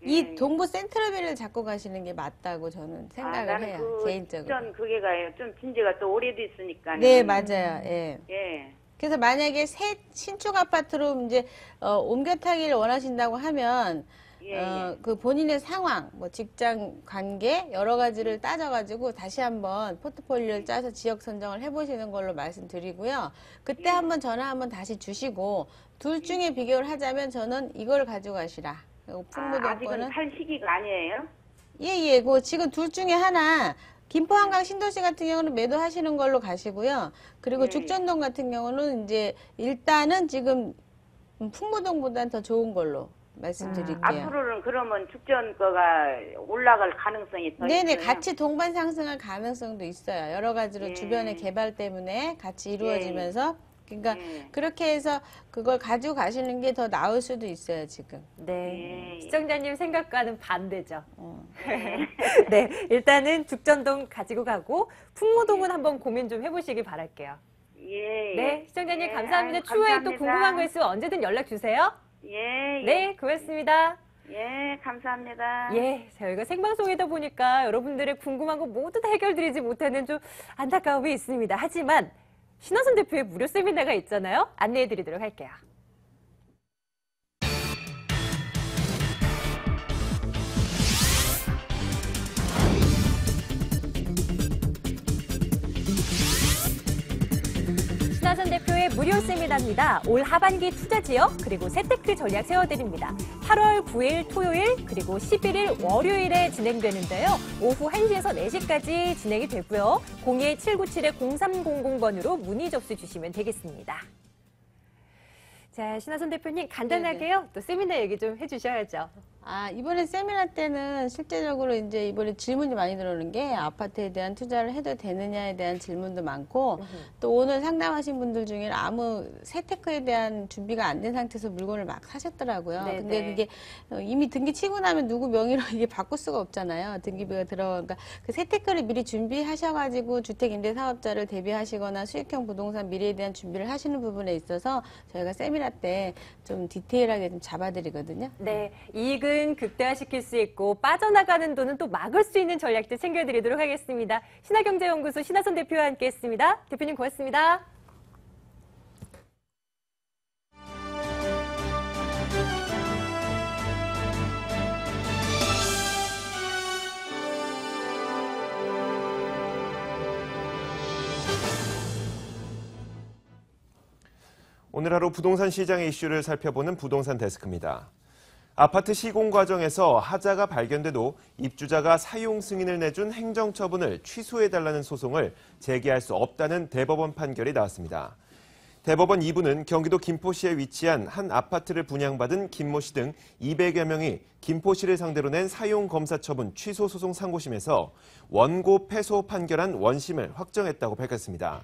이 동부 센트러빌을 잡고 가시는 게 맞다고 저는 생각을 해요. 개인적으로. 전 그게가요. 좀 진지가 또 오래됐으니까. 네, 맞아요. 예. 예. 그래서 만약에 새 신축 아파트로 이제 옮겨 타기를 원하신다고 하면 그 본인의 상황, 뭐 직장 관계 여러 가지를 따져가지고 다시 한번 포트폴리오를 짜서 지역 선정을 해보시는 걸로 말씀드리고요. 그때 한번 전화 한번 다시 주시고 둘 중에 비교를 하자면 저는 이걸 가져가시라. 풍무동 아직은 거는 살 시기가 아니에요? 예. 그 지금 둘 중에 하나. 김포 한강 신도시 같은 경우는 매도하시는 걸로 가시고요. 그리고 죽전동 같은 경우는 이제 일단은 지금 풍무동보다는 더 좋은 걸로 말씀드릴게요. 앞으로는 그러면 죽전 거가 올라갈 가능성이 더 네네, 있어요? 같이 동반 상승할 가능성도 있어요. 여러 가지로 주변의 개발 때문에 같이 이루어지면서. 그러니까 그렇게 해서 그걸 가지고 가시는 게 더 나을 수도 있어요, 지금. 네. 시청자님 생각과는 반대죠. 네. 일단은 죽전동 가지고 가고 풍무동은 한번 고민 좀 해보시기 바랄게요. 네. 시청자님 감사합니다. 아유, 추후에 또 감사합니다. 궁금한 거 있으면 언제든 연락 주세요. 네. 고맙습니다. 감사합니다. 저희가 생방송이다 보니까 여러분들의 궁금한 거 모두 다 해결드리지 못하는 좀 안타까움이 있습니다. 하지만 신화선 대표의 무료 세미나가 있잖아요. 안내해드리도록 할게요. 신화선 대표의 무료 세미나입니다. 올 하반기 투자 지역 그리고 재테크 전략 세워드립니다. 8월 9일 토요일 그리고 11일 월요일에 진행되는데요. 오후 1시에서 4시까지 진행이 되고요. 02797-0300번으로 문의 접수 주시면 되겠습니다. 자, 신화선 대표님 간단하게요. 또 세미나 얘기 좀 해주셔야죠. 이번에 세미나 때는 실제적으로 이제 이번에 질문이 많이 들어오는 게 아파트에 대한 투자를 해도 되느냐에 대한 질문도 많고 또 오늘 상담하신 분들 중에 아무 세테크에 대한 준비가 안 된 상태에서 물건을 막 사셨더라고요. 네네. 근데 그게 이미 등기 치고 나면 누구 명의로 이게 바꿀 수가 없잖아요. 등기비가 들어가니까 그 세테크를 미리 준비하셔가지고 주택임대사업자를 대비하시거나 수익형 부동산 미래에 대한 준비를 하시는 부분에 있어서 저희가 세미나 때 좀 디테일하게 좀 잡아드리거든요. 네, 이익은 극대화시킬 수 있고 빠져나가는 돈은 또 막을 수 있는 전략들 챙겨드리도록 하겠습니다. 신화경제연구소 신하선 대표와 함께했습니다. 대표님 고맙습니다. 오늘 하루 부동산 시장의 이슈를 살펴보는 부동산 데스크입니다. 아파트 시공 과정에서 하자가 발견돼도 입주자가 사용 승인을 내준 행정처분을 취소해달라는 소송을 제기할 수 없다는 대법원 판결이 나왔습니다. 대법원 2부는 경기도 김포시에 위치한 한 아파트를 분양받은 김모 씨 등 200여 명이 김포시를 상대로 낸 사용검사처분 취소 소송 상고심에서 원고 패소 판결한 원심을 확정했다고 밝혔습니다.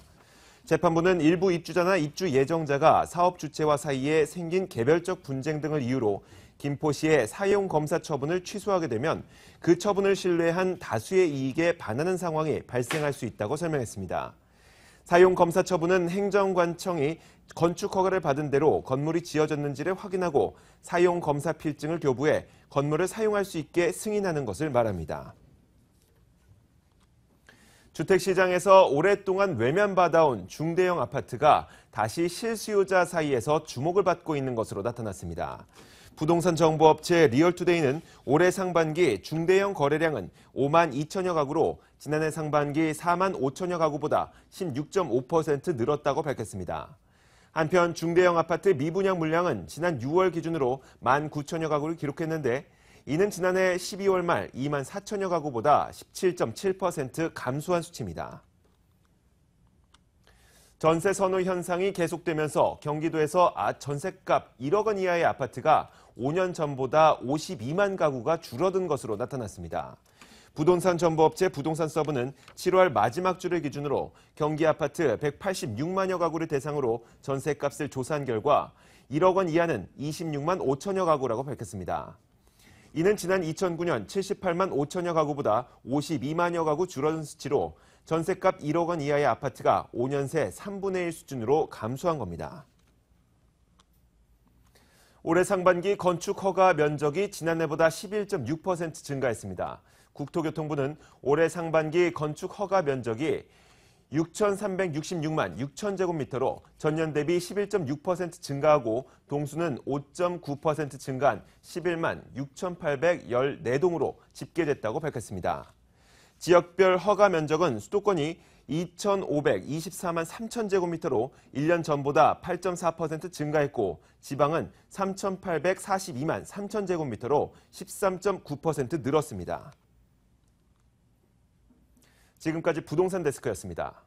재판부는 일부 입주자나 입주 예정자가 사업 주체와 사이에 생긴 개별적 분쟁 등을 이유로 김포시의 사용검사 처분을 취소하게 되면 그 처분을 신뢰한 다수의 이익에 반하는 상황이 발생할 수 있다고 설명했습니다. 사용검사 처분은 행정관청이 건축 허가를 받은 대로 건물이 지어졌는지를 확인하고 사용검사 필증을 교부해 건물을 사용할 수 있게 승인하는 것을 말합니다. 주택시장에서 오랫동안 외면받아온 중대형 아파트가 다시 실수요자 사이에서 주목을 받고 있는 것으로 나타났습니다. 부동산 정보업체 리얼투데이는 올해 상반기 중대형 거래량은 5만 2천여 가구로 지난해 상반기 4만 5천여 가구보다 16.5% 늘었다고 밝혔습니다. 한편 중대형 아파트 미분양 물량은 지난 6월 기준으로 1만 9천여 가구를 기록했는데 이는 지난해 12월 말 2만 4천여 가구보다 17.7% 감소한 수치입니다. 전세 선호 현상이 계속되면서 경기도에서 전셋값 1억 원 이하의 아파트가 5년 전보다 52만 가구가 줄어든 것으로 나타났습니다. 부동산 정보업체 부동산 서브는 7월 마지막 주를 기준으로 경기 아파트 186만여 가구를 대상으로 전셋값을 조사한 결과 1억 원 이하는 26만 5천여 가구라고 밝혔습니다. 이는 지난 2009년 78만 5천여 가구보다 52만여 가구 줄어든 수치로 전셋값 1억 원 이하의 아파트가 5년 새 3분의 1 수준으로 감소한 겁니다. 올해 상반기 건축 허가 면적이 지난해보다 11.6% 증가했습니다. 국토교통부는 올해 상반기 건축 허가 면적이 6,366만 6천 제곱미터로 전년 대비 11.6% 증가하고 동수는 5.9% 증가한 11만 6,814동으로 집계됐다고 밝혔습니다. 지역별 허가 면적은 수도권이 2,524만 3천 제곱미터로 1년 전보다 8.4% 증가했고 지방은 3,842만 3천 제곱미터로 13.9% 늘었습니다. 지금까지 부동산 데스크였습니다.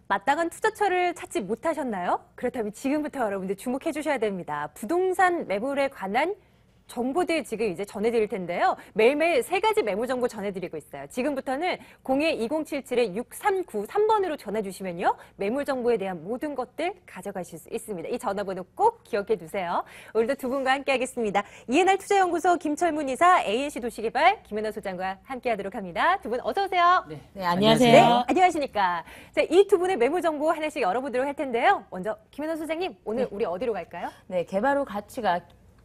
마땅한 투자처를 찾지 못하셨나요? 그렇다면 지금부터 여러분들 주목해 주셔야 됩니다. 부동산 매물에 관한 정보들 지금 이제 전해드릴 텐데요. 매일매일 3가지 매물 정보 전해드리고 있어요. 지금부터는 02-2077-6393번으로 전화주시면요. 매물 정보에 대한 모든 것들 가져가실 수 있습니다. 이 전화번호 꼭 기억해 두세요. 오늘도 두 분과 함께하겠습니다. 이해날 투자연구소 김철문 이사, ANC 도시개발 김연아 소장과 함께하도록 합니다. 두 분 어서 오세요. 네, 안녕하세요. 네, 안녕하십니까. 자, 이 두 분의 매물 정보 하나씩 열어보도록 할 텐데요. 먼저 김연아 소장님, 오늘 우리 어디로 갈까요? 네, 개발 후 가치가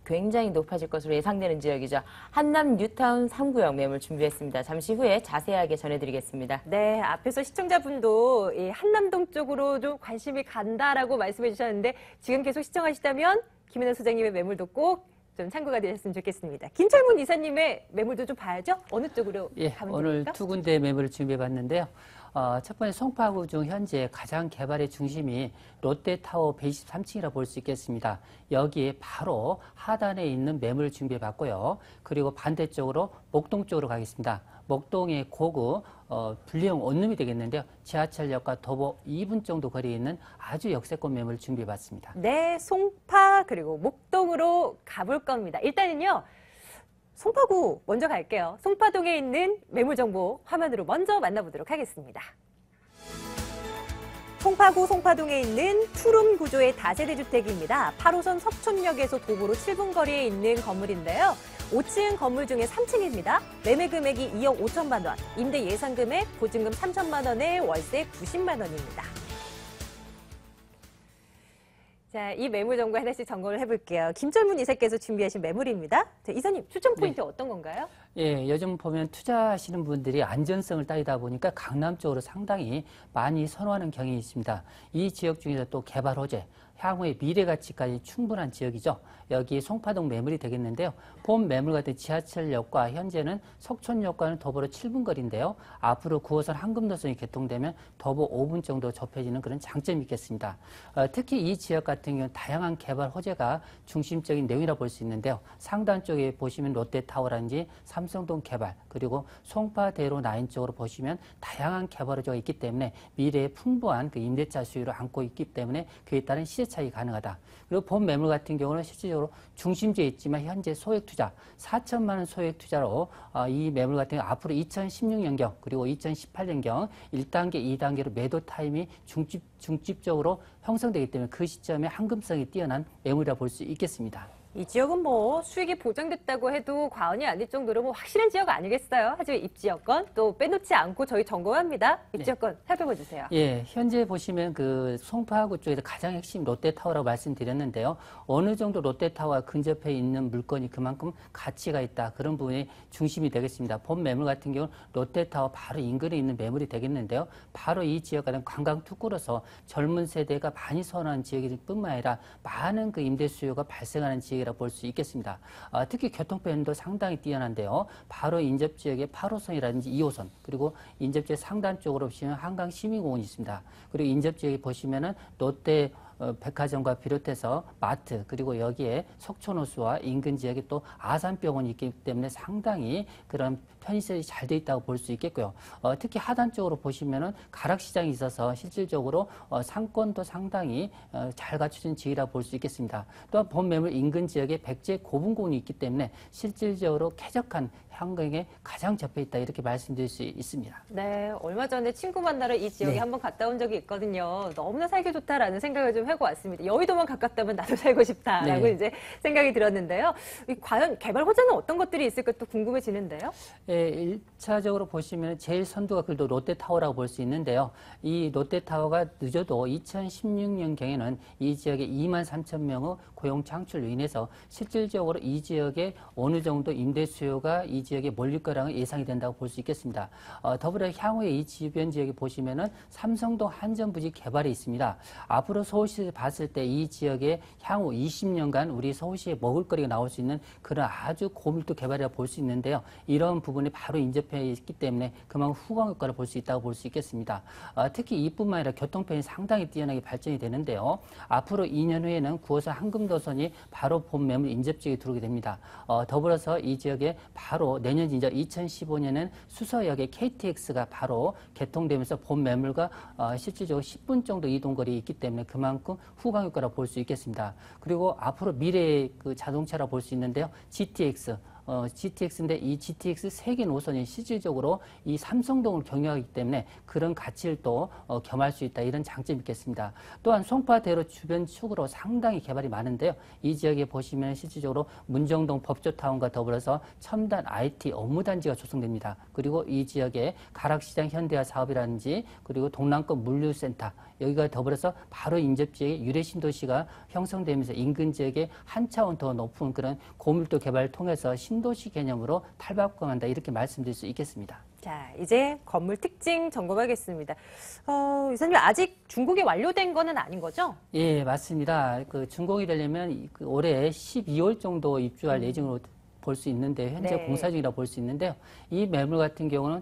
굉장히 높아질 것으로 예상되는 지역이죠. 한남 뉴타운 3구역 매물 준비했습니다. 잠시 후에 자세하게 전해드리겠습니다. 네, 앞에서 시청자분도 이 한남동 쪽으로 좀 관심이 간다라고 말씀해 주셨는데 지금 계속 시청하시다면 김은혜 소장님의 매물도 꼭 좀 참고가 되셨으면 좋겠습니다. 김철문 이사님의 매물도 좀 봐야죠. 어느 쪽으로 가면 오늘 됩니까? 두 군데 매물을 준비해봤는데요. 첫 번째 송파구 중 현재 가장 개발의 중심이 롯데타워 123층이라 볼 수 있겠습니다. 여기에 바로 하단에 있는 매물을 준비해봤고요. 그리고 반대쪽으로 목동 쪽으로 가겠습니다. 목동의 고구 분리형 원룸이 되겠는데요. 지하철역과 도보 2분 정도 거리에 있는 아주 역세권 매물을 준비해봤습니다. 네, 송파 그리고 목동으로 가볼 겁니다. 일단은요. 송파구 먼저 갈게요. 송파동에 있는 매물 정보 화면으로 먼저 만나보도록 하겠습니다. 송파구 송파동에 있는 투룸 구조의 다세대 주택입니다. 8호선 석촌역에서 도보로 7분 거리에 있는 건물인데요. 5층 건물 중에 3층입니다. 매매 금액이 2억 5천만 원, 임대 예상 금액 보증금 3천만 원에 월세 90만 원입니다. 자, 이 매물 정보 하나씩 점검을 해볼게요. 김철문 이사께서 준비하신 매물입니다. 자, 이사님, 추천 포인트 어떤 건가요? 예, 요즘 보면 투자하시는 분들이 안전성을 따지다 보니까 강남 쪽으로 상당히 많이 선호하는 경향이 있습니다. 이 지역 중에서 또 개발 호재, 향후의 미래 가치까지 충분한 지역이죠. 여기 송파동 매물이 되겠는데요. 본 매물 같은 지하철역과 현재는 석촌역과는 도보로 7분 거리인데요. 앞으로 9호선 한금노선이 개통되면 도보 5분 정도 좁혀지는 그런 장점이 있겠습니다. 특히 이 지역 같은 경우는 다양한 개발 호재가 중심적인 내용이라 볼 수 있는데요. 상단 쪽에 보시면 롯데타워라든지 삼성동 개발, 그리고 송파대로 라인 쪽으로 보시면 다양한 개발 호재가 있기 때문에 미래에 풍부한 그 임대차 수요를 안고 있기 때문에 그에 따른 시세 차익이 가능하다. 그리고 본 매물 같은 경우는 실질적으로 중심지에 있지만 현재 소액 투자 4천만 원 소액 투자로 이 매물 같은 경우 앞으로 2016년경 그리고 2018년경 1단계, 2단계로 매도 타임이 중집적으로 형성되기 때문에 그 시점에 황금성이 뛰어난 매물이라 볼 수 있겠습니다. 이 지역은 뭐 수익이 보장됐다고 해도 과언이 아닐 정도로 뭐 확실한 지역 아니겠어요? 하지만 입지여건 또 빼놓지 않고 저희 점검합니다. 입지여건 살펴봐 주세요. 예, 현재 보시면 그 송파구 쪽에서 가장 핵심 롯데타워라고 말씀드렸는데요. 어느 정도 롯데타워와 근접해 있는 물건이 그만큼 가치가 있다. 그런 부분이 중심이 되겠습니다. 본 매물 같은 경우는 롯데타워 바로 인근에 있는 매물이 되겠는데요. 바로 이 지역 같은 관광 특구로서 젊은 세대가 많이 선호하는 지역일 뿐만 아니라 많은 그 임대 수요가 발생하는 지역이라 볼 수 있겠습니다. 특히 교통편도 상당히 뛰어난데요. 바로 인접 지역에 8호선이라든지 2호선 그리고 인접 지역 상단 쪽으로 보시면 한강 시민공원이 있습니다. 그리고 인접 지역에 보시면은 롯데 백화점과 비롯해서 마트 그리고 여기에 석촌호수와 인근 지역에 또 아산병원이 있기 때문에 상당히 그런 편의시설이 잘 돼 있다고 볼 수 있겠고요. 특히 하단 쪽으로 보시면은 가락시장이 있어서 실질적으로 상권도 상당히 잘 갖춰진 지역이라 볼 수 있겠습니다. 또한 본 매물 인근 지역에 백제 고분공원이 있기 때문에 실질적으로 쾌적한 환경에 가장 접해 있다 이렇게 말씀드릴 수 있습니다. 네, 얼마 전에 친구 만나러 이 지역에 네. 한번 갔다 온 적이 있거든요. 너무나 살기 좋다라는 생각을 좀 하고 왔습니다. 여의도만 가깝다면 나도 살고 싶다라고 네. 이제 생각이 들었는데요. 과연 개발 호재는 어떤 것들이 있을까 또 궁금해지는데요. 예, 1차적으로 보시면 제일 선두가 그래도 롯데타워라고 볼 수 있는데요. 이 롯데타워가 늦어도 2016년경에는 이 지역에 2만 3천 명의 고용 창출로 인해서 실질적으로 이 지역에 어느 정도 임대 수요가 이 지역에 몰릴 거라는 예상이 된다고 볼 수 있겠습니다. 더불어 향후에 이 주변 지역에 보시면은 삼성동 한전부지 개발이 있습니다. 앞으로 서울시에서 봤을 때 이 지역에 향후 20년간 우리 서울시에 먹을거리가 나올 수 있는 그런 아주 고밀도 개발이라 볼 수 있는데요. 이런 부분이 바로 인접해 있기 때문에 그만큼 후광 효과를 볼 수 있다고 볼 수 있겠습니다. 특히 이뿐만 아니라 교통편이 상당히 뛰어나게 발전이 되는데요. 앞으로 2년 후에는 9호선 한금도선이 바로 본 매물 인접지역에 들어오게 됩니다. 더불어서 이 지역에 바로 내년 2015년엔 수서역에 KTX가 바로 개통되면서 본 매물과 실질적으로 10분 정도 이동거리에 있기 때문에 그만큼 후광 효과라고 볼 수 있겠습니다. 그리고 앞으로 미래의 그 자동차라 볼 수 있는데요. GTX인데 이 GTX 세계 노선이 실질적으로 이 삼성동을 경유하기 때문에 그런 가치를 또 겸할 수 있다 이런 장점이 있겠습니다. 또한 송파대로 주변 축으로 상당히 개발이 많은데요. 이 지역에 보시면 실질적으로 문정동 법조타운과 더불어서 첨단 IT 업무단지가 조성됩니다. 그리고 이 지역에 가락시장 현대화 사업이라든지 그리고 동남권 물류센터 여기가 더불어서 바로 인접 지역에 유래 신도시가 형성되면서 인근 지역에 한 차원 더 높은 그런 고밀도 개발을 통해서 신도시 개념으로 탈바꿈한다 이렇게 말씀드릴 수 있겠습니다. 자, 이제 건물 특징 점검하겠습니다. 이사님 아직 준공이 완료된 거는 아닌 거죠? 예, 맞습니다. 그 준공이 되려면 올해 12월 정도 입주할 예정으로 볼 수 있는데 현재 네. 공사 중이라 볼 수 있는데요. 이 매물 같은 경우는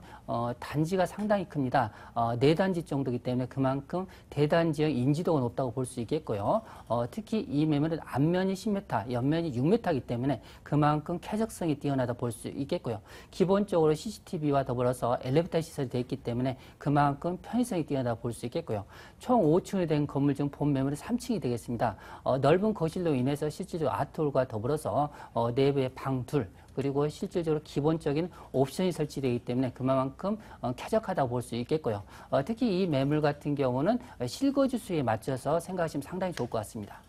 단지가 상당히 큽니다. 4단지 정도이기 때문에 그만큼 대단지형 인지도가 높다고 볼 수 있겠고요. 특히 이 매물은 앞면이 10m, 옆면이 6m이기 때문에 그만큼 쾌적성이 뛰어나다 볼 수 있겠고요. 기본적으로 CCTV와 더불어서 엘리베이터 시설이 되어 있기 때문에 그만큼 편의성이 뛰어나다 볼 수 있겠고요. 총 5층이 된 건물 중 본 매물은 3층이 되겠습니다. 넓은 거실로 인해서 실질적으로 아트홀과 더불어서 내부에 방 둘, 그리고 실질적으로 기본적인 옵션이 설치되기 때문에 그만큼 쾌적하다고 볼 수 있겠고요. 특히 이 매물 같은 경우는 실거주 수에 맞춰서 생각하시면 상당히 좋을 것 같습니다.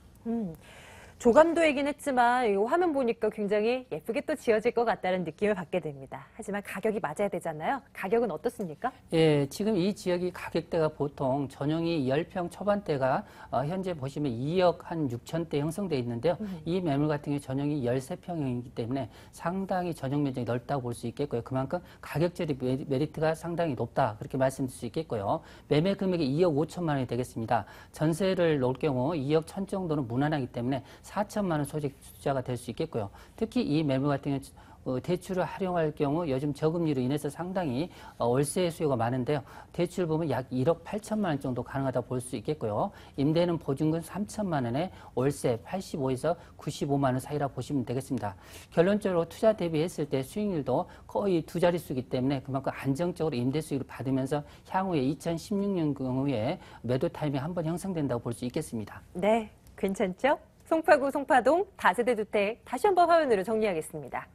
조감도이긴 했지만 이 화면 보니까 굉장히 예쁘게 또 지어질 것 같다는 느낌을 받게 됩니다. 하지만 가격이 맞아야 되잖아요. 가격은 어떻습니까? 예, 지금 이 지역이 가격대가 보통 전용이 10평 초반대가 현재 보시면 2억 한 6천대 형성되어 있는데요. 이 매물 같은 경우 전용이 13평이기 때문에 상당히 전용 면적이 넓다고 볼 수 있겠고요. 그만큼 가격 처리 메리트가 상당히 높다 그렇게 말씀드릴 수 있겠고요. 매매 금액이 2억 5천만 원이 되겠습니다. 전세를 놓을 경우 2억 1천 정도는 무난하기 때문에 4천만 원 소액 투자가 될 수 있겠고요. 특히 이 매물 같은 경우 대출을 활용할 경우 요즘 저금리로 인해서 상당히 월세 수요가 많은데요. 대출 보면 약 1억 8천만 원 정도 가능하다고 볼 수 있겠고요. 임대는 보증금 3천만 원에 월세 85에서 95만 원 사이라 보시면 되겠습니다. 결론적으로 투자 대비했을 때 수익률도 거의 두 자릿수이기 때문에 그만큼 안정적으로 임대 수익을 받으면서 향후에 2016년 경우에 매도 타이밍이 한번 형성된다고 볼 수 있겠습니다. 네, 괜찮죠? 송파구 송파동 다세대 주택 다시 한번 화면으로 정리하겠습니다.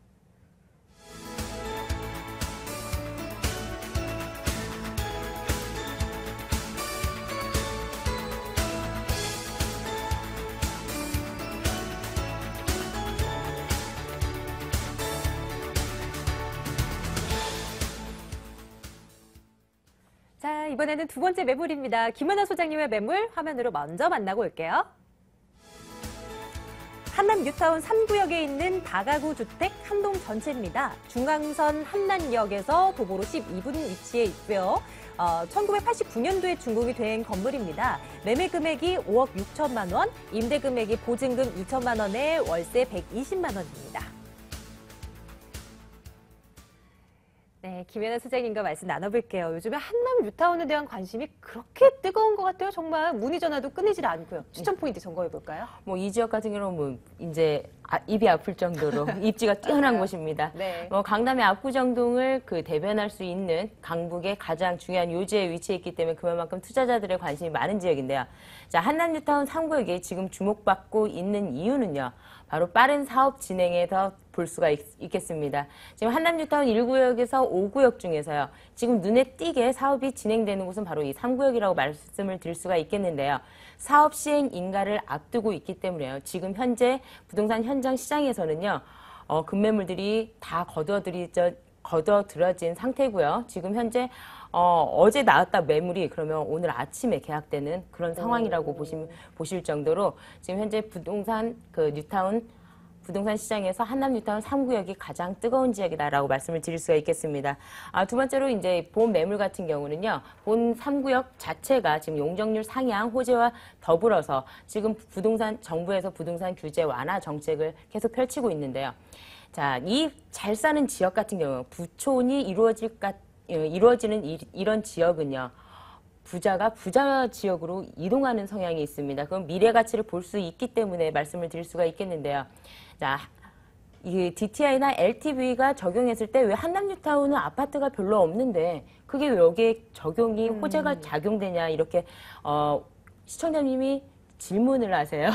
자, 이번에는 두 번째 매물입니다. 김은하 소장님의 매물 화면으로 먼저 만나고 올게요. 한남 뉴타운 3구역에 있는 다가구 주택 한 동 전체입니다. 중앙선 한남역에서 도보로 12분 위치에 있고요. 1989년도에 준공이 된 건물입니다. 매매 금액이 5억 6천만 원, 임대 금액이 보증금 2천만 원에 월세 120만 원입니다. 네, 김연아 소장님과 말씀 나눠볼게요. 요즘에 한남 뉴타운에 대한 관심이 그렇게 뜨거운 것 같아요. 정말 문의 전화도 끊이질 않고요. 추천 포인트 점검해볼까요? 뭐 이 지역 같은 경우는 뭐 이제 입이 아플 정도로 입지가 뛰어난 곳입니다. 네. 강남의 압구정동을 대변할 수 있는 강북의 가장 중요한 요지에 위치해 있기 때문에 그만큼 투자자들의 관심이 많은 지역인데요. 자, 한남 뉴타운 3구역이 지금 주목받고 있는 이유는요. 바로 빠른 사업 진행에서 볼 수가 있겠습니다. 지금 한남 뉴타운 1구역에서 5구역 중에서요. 지금 눈에 띄게 사업이 진행되는 곳은 바로 이 3구역이라고 말씀을 드릴 수가 있겠는데요. 사업 시행 인가를 앞두고 있기 때문에요. 지금 현재 부동산 현장 시장에서는요. 급매물들이 다 거둬들어진 상태고요. 지금 현재 어제 나왔다 매물이 그러면 오늘 아침에 계약되는 그런 상황이라고 보실 정도로 지금 현재 부동산 뉴타운 부동산 시장에서 한남 뉴타운 3구역이 가장 뜨거운 지역이다라고 말씀을 드릴 수가 있겠습니다. 두 번째로 이제 본 매물 같은 경우는요. 본 3구역 자체가 지금 용적률 상향 호재와 더불어서 지금 정부에서 부동산 규제 완화 정책을 계속 펼치고 있는데요. 자, 이 잘 사는 지역 같은 경우 부촌이 이루어지는 이런 지역은요. 부자가 부자 지역으로 이동하는 성향이 있습니다. 그럼 미래 가치를 볼 수 있기 때문에 말씀을 드릴 수가 있겠는데요. 자, 이 DTI나 LTV가 적용했을 때 왜 한남 뉴타운은 아파트가 별로 없는데 그게 왜 여기에 적용이 호재가 작용되냐 이렇게 시청자님이 질문을 하세요.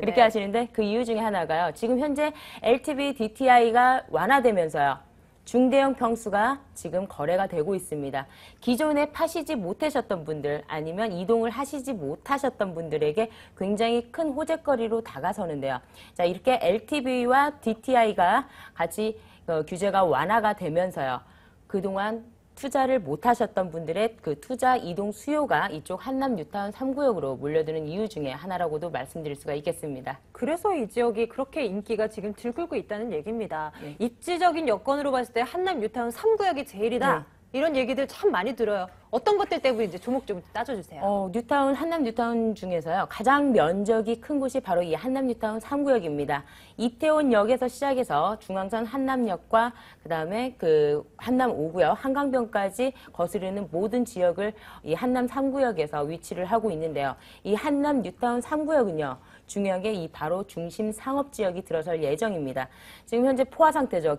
이렇게 하시는데 그 이유 중에 하나가요. 지금 현재 LTV, DTI가 완화되면서요. 중대형 평수가 지금 거래가 되고 있습니다. 기존에 파시지 못하셨던 분들 아니면 이동을 하시지 못하셨던 분들에게 굉장히 큰 호재거리로 다가서는데요. 자, 이렇게 LTV와 DTI가 같이 규제가 완화가 되면서요. 그동안 투자를 못 하셨던 분들의 그 투자 이동 수요가 이쪽 한남 뉴타운 3구역으로 몰려드는 이유 중에 하나라고도 말씀드릴 수가 있겠습니다. 그래서 이 지역이 그렇게 인기가 지금 들끓고 있다는 얘기입니다. 입지적인 여건으로 봤을 때 한남 뉴타운 3구역이 제일이다. 이런 얘기들 참 많이 들어요. 어떤 것들 때문인지 조목 좀 따져주세요. 뉴타운, 한남 뉴타운 중에서요. 가장 면적이 큰 곳이 바로 이 한남 뉴타운 3구역입니다. 이태원역에서 시작해서 중앙선 한남역과 그다음에 그 한남 5구역, 한강변까지 거스르는 모든 지역을 이 한남 3구역에서 위치를 하고 있는데요. 이 한남 뉴타운 3구역은요. 중요하게 이 바로 중심 상업지역이 들어설 예정입니다. 지금 현재 포화 상태죠.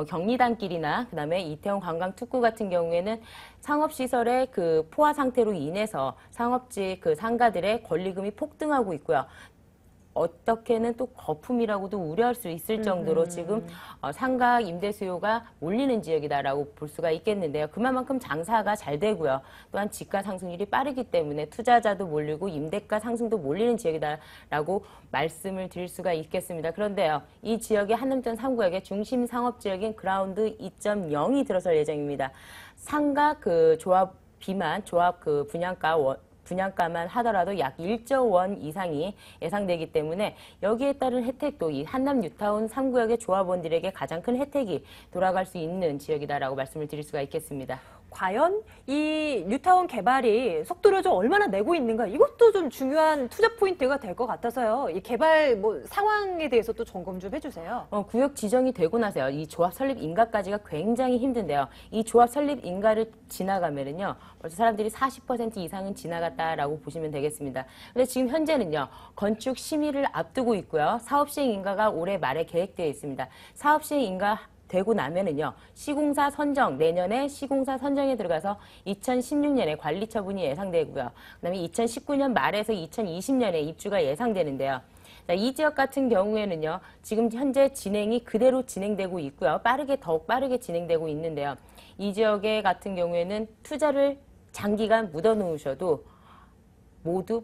경리단길이나 그다음에 이태원 관광특구 같은 경우에는 상업시설의 그 포화 상태로 인해서 상업지 그 상가들의 권리금이 폭등하고 있고요. 어떻게는 또 거품이라고도 우려할 수 있을 정도로 지금 상가 임대 수요가 몰리는 지역이다라고 볼 수가 있겠는데요. 그만큼 장사가 잘 되고요. 또한 집가 상승률이 빠르기 때문에 투자자도 몰리고 임대가 상승도 몰리는 지역이다라고 말씀을 드릴 수가 있겠습니다. 그런데요, 이 지역의 한남전 3구역의 중심 상업 지역인 그라운드 2.0이 들어설 예정입니다. 상가 그 조합 비만 조합 그 분양가만 하더라도 약 1조 원 이상이 예상되기 때문에 여기에 따른 혜택도 이 한남 뉴타운 3구역의 조합원들에게 가장 큰 혜택이 돌아갈 수 있는 지역이다라고 말씀을 드릴 수가 있겠습니다. 과연 이 뉴타운 개발이 속도를 좀 얼마나 내고 있는가 이것도 좀 중요한 투자 포인트가 될 것 같아서요. 이 개발 상황에 대해서 또 점검 좀 해주세요. 구역 지정이 되고 나서요. 이 조합 설립 인가까지가 굉장히 힘든데요. 이 조합 설립 인가를 지나가면은요. 벌써 사람들이 40% 이상은 지나갔다라고 보시면 되겠습니다. 근데 지금 현재는요. 건축 심의를 앞두고 있고요. 사업 시행 인가가 올해 말에 계획되어 있습니다. 사업 시행 인가 되고 나면은요, 시공사 선정, 내년에 시공사 선정에 들어가서 2016년에 관리 처분이 예상되고요. 그 다음에 2019년 말에서 2020년에 입주가 예상되는데요. 자, 이 지역 같은 경우에는요, 지금 현재 진행이 그대로 진행되고 있고요. 더욱 빠르게 진행되고 있는데요. 이 지역에 같은 경우에는 투자를 장기간 묻어 놓으셔도 모두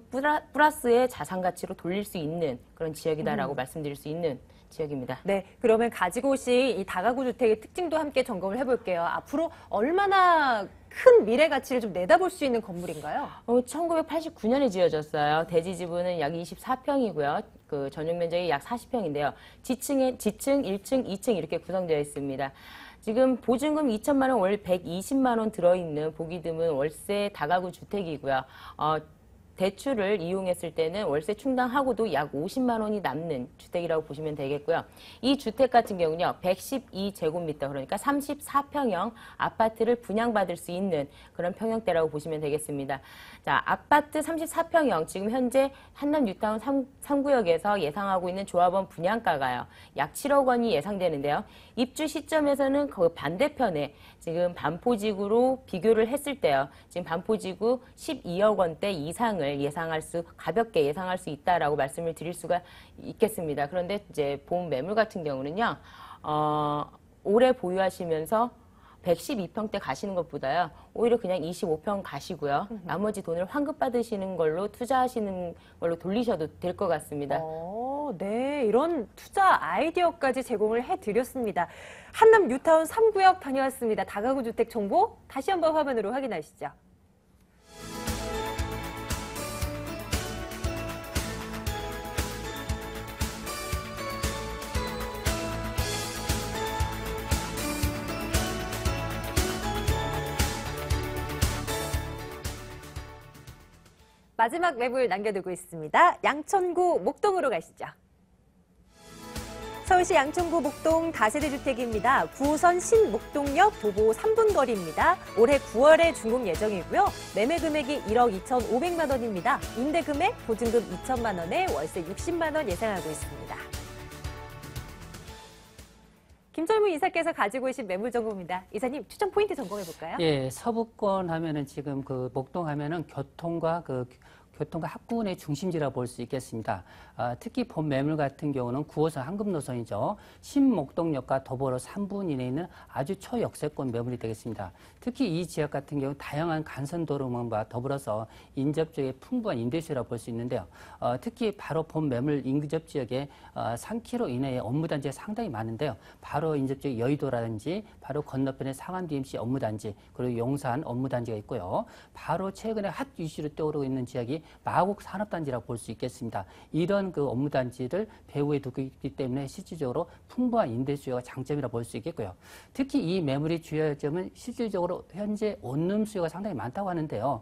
플러스의 자산 가치로 돌릴 수 있는 그런 지역이다라고 말씀드릴 수 있는 지역입니다. 네, 그러면 가지고 오신 이 다가구 주택의 특징도 함께 점검을 해볼게요. 앞으로 얼마나 큰 미래 가치를 좀 내다볼 수 있는 건물인가요? 1989년에 지어졌어요. 대지 지분은 약 24평이고요. 그 전용 면적이 약 40평인데요. 지층 1층, 2층 이렇게 구성되어 있습니다. 지금 보증금 2천만 원, 월 120만 원 들어있는 보기 드문 월세 다가구 주택이고요. 대출을 이용했을 때는 월세 충당하고도 약 50만 원이 남는 주택이라고 보시면 되겠고요. 이 주택 같은 경우는요. 112제곱미터 그러니까 34평형 아파트를 분양받을 수 있는 그런 평형대라고 보시면 되겠습니다. 자, 아파트 34평형 지금 현재 한남 뉴타운 3구역에서 예상하고 있는 조합원 분양가가요. 약 7억 원이 예상되는데요. 입주 시점에서는 그 반대편에 지금 반포지구로 비교를 했을 때요. 지금 반포지구 12억 원대 이상을 가볍게 예상할 수 있다라고 말씀을 드릴 수가 있겠습니다. 그런데 이제 본 매물 같은 경우는요, 오래 보유하시면서 112평대 가시는 것보다요, 오히려 그냥 25평 가시고요. 나머지 돈을 환급 받으시는 걸로 투자하시는 걸로 돌리셔도 될 것 같습니다. 네, 이런 투자 아이디어까지 제공을 해드렸습니다. 한남 뉴타운 3구역 다녀왔습니다. 다가구 주택 정보 다시 한번 화면으로 확인하시죠. 마지막 매물 남겨두고 있습니다. 양천구 목동으로 가시죠. 서울시 양천구 목동 다세대 주택입니다. 9호선 신목동역 도보 3분 거리입니다. 올해 9월에 준공 예정이고요. 매매 금액이 1억 2,500만 원입니다. 임대 금액 보증금 2천만 원에 월세 60만 원 예상하고 있습니다. 김철무 이사께서 가지고 오신 매물 정보입니다. 이사님 추천 포인트 점검해 볼까요? 예, 서부권 하면은 지금 그 목동 하면은 교통과 그 교통과 학군의 중심지라 볼 수 있겠습니다. 특히 본 매물 같은 경우는 9호선 한급 노선이죠. 신목동역과 더불어 3분 이내에 있는 아주 초역세권 매물이 되겠습니다. 특히 이 지역 같은 경우 다양한 간선도로망과 더불어서 인접 지역에 풍부한 인대수라 볼 수 있는데요. 특히 바로 본 매물 인접 지역에 3km 이내에 업무단지가 상당히 많은데요. 바로 인접 지역 여의도라든지 바로 건너편에 상암 DMC 업무단지 그리고 용산 업무단지가 있고요. 바로 최근에 핫 이슈로 떠오르고 있는 지역이 마곡 산업단지라고 볼 수 있겠습니다. 이런 그 업무단지를 배후에 두고 있기 때문에 실질적으로 풍부한 임대 수요가 장점이라 볼 수 있겠고요. 특히 이 매물의 주요 점은 실질적으로 현재 원룸 수요가 상당히 많다고 하는데요.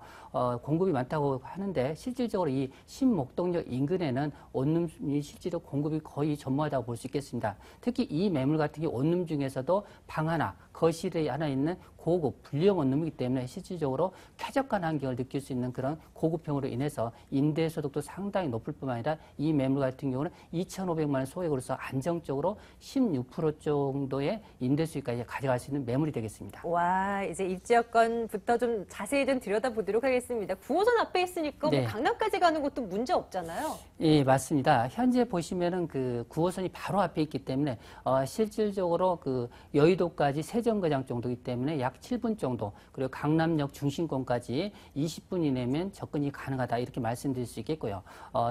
공급이 많다고 하는데 실질적으로 이 신목동역 인근에는 원룸이 실제로 공급이 거의 전무하다고 볼 수 있겠습니다. 특히 이 매물 같은 경우 원룸 중에서도 방 하나, 거실에 하나 있는 고급 분리형 원룸이기 때문에 실질적으로 쾌적한 환경을 느낄 수 있는 그런 고급형으로 인해서 임대소득도 상당히 높을 뿐만 아니라 이 매물 같은 경우는 2,500만 원 소액으로서 안정적으로 16% 정도의 임대 수익까지 가져갈 수 있는 매물이 되겠습니다. 와, 이제 입지여건부터 좀 자세히 좀 들여다보도록 하겠습니다. 9호선 앞에 있으니까 네. 뭐 강남까지 가는 것도 문제 없잖아요. 예, 맞습니다. 현재 보시면은 그 9호선이 바로 앞에 있기 때문에 실질적으로 그 여의도까지 세정거장 정도이기 때문에 약 7분 정도, 그리고 강남역 중심권까지 20분 이내면 접근이 가능하다 이렇게 말씀드릴 수 있겠고요.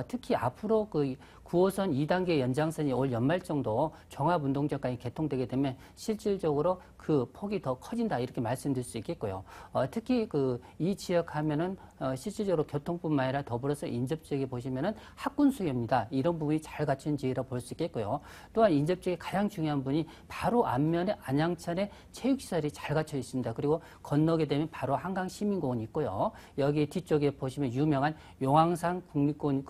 특히 앞으로 그 9호선 2단계 연장선이 올 연말 정도 종합운동장까지 개통되게 되면 실질적으로 그 폭이 더 커진다 이렇게 말씀드릴 수 있겠고요. 특히 그 이 지역 하면은 실질적으로 교통뿐만 아니라 더불어서 인접 지역에 보시면은 학군 수요입니다. 이런 부분이 잘 갖춘 지역이라 볼 수 있겠고요. 또한 인접 지역의 가장 중요한 분이 바로 앞면에 안양천에 체육시설이 잘 갖춰 있습니다. 그리고 건너게 되면 바로 한강시민공원이 있고요. 여기 뒤쪽에 보시면 유명한 용왕산 국립공원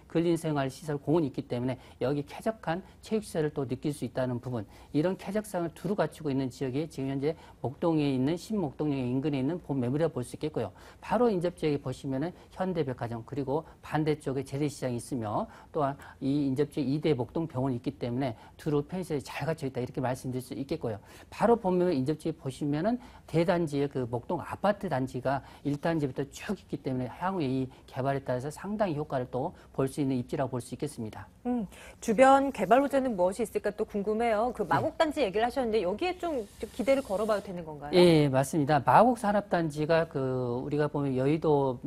근린생활시설 공원이 있기 때문에 여기 쾌적한 체육시설을 또 느낄 수 있다는 부분, 이런 쾌적성을 두루 갖추고 있는 지역이 지금 현재 목동에 있는 신목동역 인근에 있는 본 매물이라 볼 수 있겠고요. 바로 인접 지역에 보시면은 현대백화점 그리고 반대쪽에 재래시장이 있으며 또한 이 인접 지역 2대 목동병원이 있기 때문에 두루 편의시설이 잘 갖춰 있다 이렇게 말씀드릴 수 있겠고요. 바로 보면 인접 지역에 보시면은 대단지의 그 목동 아파트 단지가 1단지부터 쭉 있기 때문에 향후에 이 개발에 따라서 상당히 효과를 또 볼 수 있는 입지라고 볼 수 있겠습니다. 주변 개발 호재는 무엇이 있을까 또 궁금해요. 그 마곡단지 얘기를 하셨는데 여기에 좀 기대를 걸어봐도 되는 건가요? 예, 맞습니다. 마곡 산업단지가 그 우리가 보면 여의도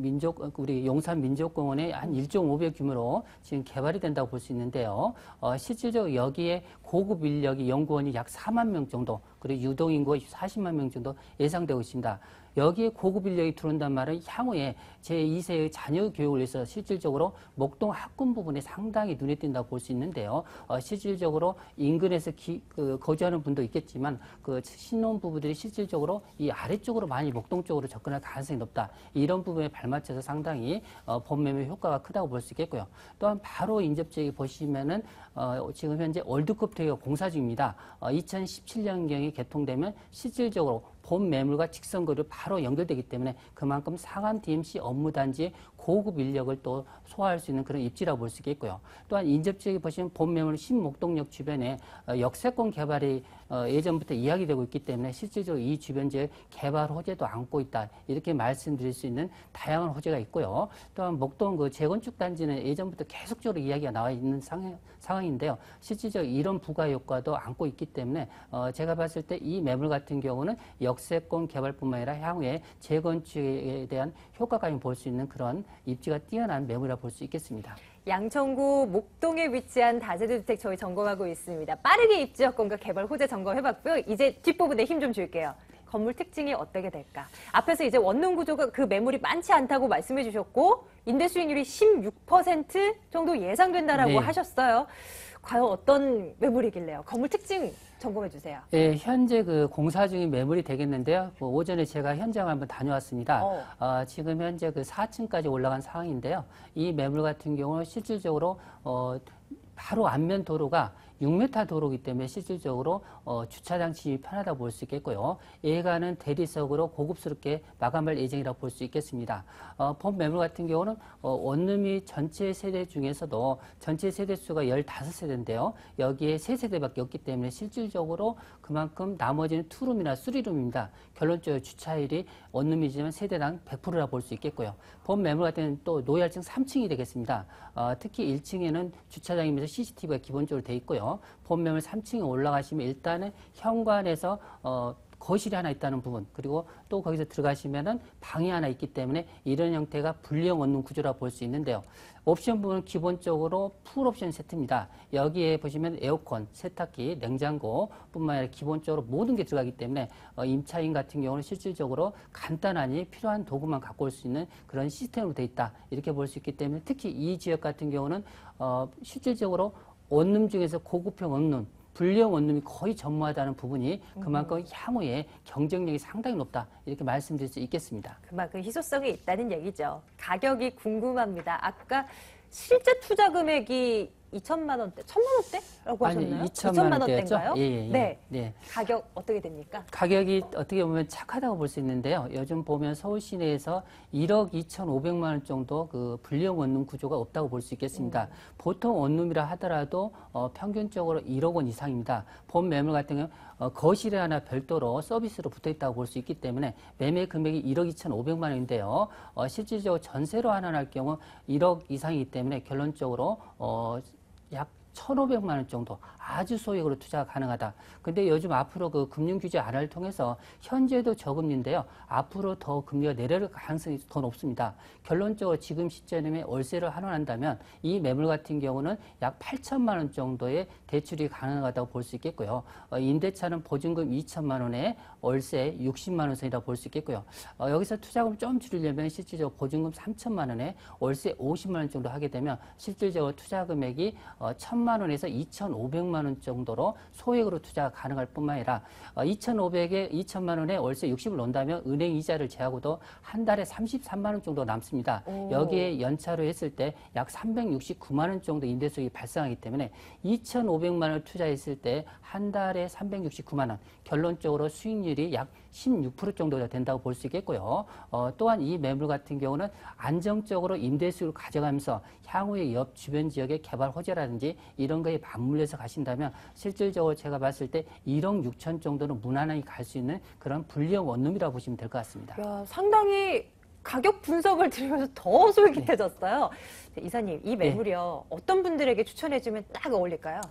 우리 용산 민족공원의 한 1.5배 규모로 지금 개발이 된다고 볼 수 있는데요. 실질적으로 여기에 고급 인력이 연구원이 약 4만 명 정도, 그리고 유동 인구가 40만 명 정도 예상되고 있습니다. 여기에 고급 인력이 들어온단 말은 향후에 제2세의 자녀 교육을 위해서 실질적으로 목동 학군 부분에 상당히 눈에 띈다고 볼 수 있는데요. 실질적으로 인근에서 거주하는 분도 있겠지만 그 신혼 부부들이 실질적으로 이 아래쪽으로 많이 목동 쪽으로 접근할 가능성이 높다. 이런 부분에 발맞춰서 상당히 본매매 효과가 크다고 볼 수 있겠고요. 또한 바로 인접 지역에 보시면은 지금 현재 월드컵 대회가 공사 중입니다. 2017년경에 개통되면 실질적으로 본 매물과 직선거리로 바로 연결되기 때문에 그만큼 상암 DMC 업무단지의 고급 인력을 또 소화할 수 있는 그런 입지라고 볼 수 있겠고요. 또한 인접 지역에 보시면 본 매물 신목동역 주변에 역세권 개발이 예전부터 이야기되고 있기 때문에 실질적으로 이 주변 지역 개발 호재도 안고 있다 이렇게 말씀드릴 수 있는 다양한 호재가 있고요. 또한 목동 그 재건축 단지는 예전부터 계속적으로 이야기가 나와 있는 상황인데요. 실질적으로 이런 부가 효과도 안고 있기 때문에 제가 봤을 때 이 매물 같은 경우는 역세권 개발뿐만 아니라 향후에 재건축에 대한 효과까지 볼 수 있는 그런 입지가 뛰어난 매물이라 볼 수 있겠습니다. 양천구 목동에 위치한 다세대 주택 저희 점검하고 있습니다. 빠르게 입지 여건과 개발 호재 점검해봤고요. 이제 뒷부분에 힘 좀 줄게요. 건물 특징이 어떻게 될까? 앞에서 이제 원룸 구조가 그 매물이 많지 않다고 말씀해 주셨고 임대 수익률이 16% 정도 예상된다라고 네. 하셨어요. 과연 어떤 매물이길래요? 건물 특징 점검해 주세요. 예, 현재 그 공사 중인 매물이 되겠는데요. 오전에 제가 현장을 한번 다녀왔습니다. 지금 현재 그 4층까지 올라간 상황인데요. 이 매물 같은 경우는 실질적으로 바로 앞면 도로가 6m 도로이기 때문에 실질적으로 주차장 진입이 편하다고 볼 수 있겠고요. 예가는 대리석으로 고급스럽게 마감할 예정이라고 볼 수 있겠습니다. 본 매물 같은 경우는 원룸이 전체 세대 중에서도 전체 세대 수가 15세대인데요. 여기에 3세대밖에 없기 때문에 실질적으로 그만큼 나머지는 투룸이나 쓰리룸입니다. 결론적으로 주차율이 원룸이지만 세대당 100%라 볼 수 있겠고요. 본 매물 같은 경우는 또 노후할증 3층이 되겠습니다. 특히 1층에는 주차장이면서 CCTV가 기본적으로 돼 있고요. 본 매물 3층에 올라가시면 일단은 현관에서 거실이 하나 있다는 부분, 그리고 또 거기서 들어가시면은 방이 하나 있기 때문에 이런 형태가 분리형 원룸 구조라 볼 수 있는데요. 옵션 부분은 기본적으로 풀 옵션 세트입니다. 여기에 보시면 에어컨, 세탁기, 냉장고 뿐만 아니라 기본적으로 모든 게 들어가기 때문에 임차인 같은 경우는 실질적으로 간단하니 필요한 도구만 갖고 올 수 있는 그런 시스템으로 되어 있다. 이렇게 볼 수 있기 때문에 특히 이 지역 같은 경우는 실질적으로 원룸 중에서 고급형 원룸, 분리형 원룸이 거의 전무하다는 부분이 그만큼 향후에 경쟁력이 상당히 높다. 이렇게 말씀드릴 수 있겠습니다. 그만큼 희소성이 있다는 얘기죠. 가격이 궁금합니다. 아까 실제 투자 금액이 2천만 원대, 1천만 원대라고 하셨나요? 아니, 2천만 원대인가요? 예. 네. 네. 가격 어떻게 됩니까? 가격이 어떻게 보면 착하다고 볼 수 있는데요. 요즘 보면 서울 시내에서 1억 2,500만 원 정도 그 분리형 원룸 구조가 없다고 볼 수 있겠습니다. 보통 원룸이라 하더라도 평균적으로 1억 원 이상입니다. 본 매물 같은 경우는 거실에 하나 별도로 서비스로 붙어 있다고 볼 수 있기 때문에 매매 금액이 1억 2,500만 원인데요. 실질적으로 전세로 하나 할 경우 1억 이상이기 때문에 결론적으로 약 1,500만 원 정도 아주 소액으로 투자가 가능하다. 근데 요즘 앞으로 그 금융 규제 완화를 통해서 현재도 저금리인데요. 앞으로 더 금리가 내려갈 가능성이 더 높습니다. 결론적으로 지금 시점에 월세를 환원한다면 이 매물 같은 경우는 약 8천만 원 정도의 대출이 가능하다고 볼 수 있겠고요. 임대차는 보증금 2천만 원에 월세 60만 원 선이라고 볼 수 있겠고요. 여기서 투자금 좀 줄이려면 실질적으로 보증금 3천만 원에 월세 50만 원 정도 하게 되면 실질적으로 투자 금액이 1,000만 원에서 2,500만 원 정도로 소액으로 투자가 가능할 뿐만 아니라 2,500에 2천만 원에 월세 60을 넣는다면 은행 이자를 제하고도 한 달에 33만 원 정도 남습니다. 여기에 연차로 했을 때 약 369만 원 정도 임대수익이 발생하기 때문에 2,500만 원을 투자했을 때 한 달에 369만 원, 결론적으로 수익률이 약 16% 정도가 된다고 볼 수 있겠고요. 또한 이 매물 같은 경우는 안정적으로 임대수익을 가져가면서 향후에 옆 주변 지역의 개발 호재라든지 이런 거에 맞물려서 가신다면 실질적으로 제가 봤을 때 1억 6천 정도는 무난하게 갈 수 있는 그런 분리형 원룸이라고 보시면 될 것 같습니다. 야, 상당히 가격 분석을 들으면서 더 솔깃해졌어요. 이사님, 이 매물이요. 어떤 분들에게 추천해주면 딱 어울릴까요?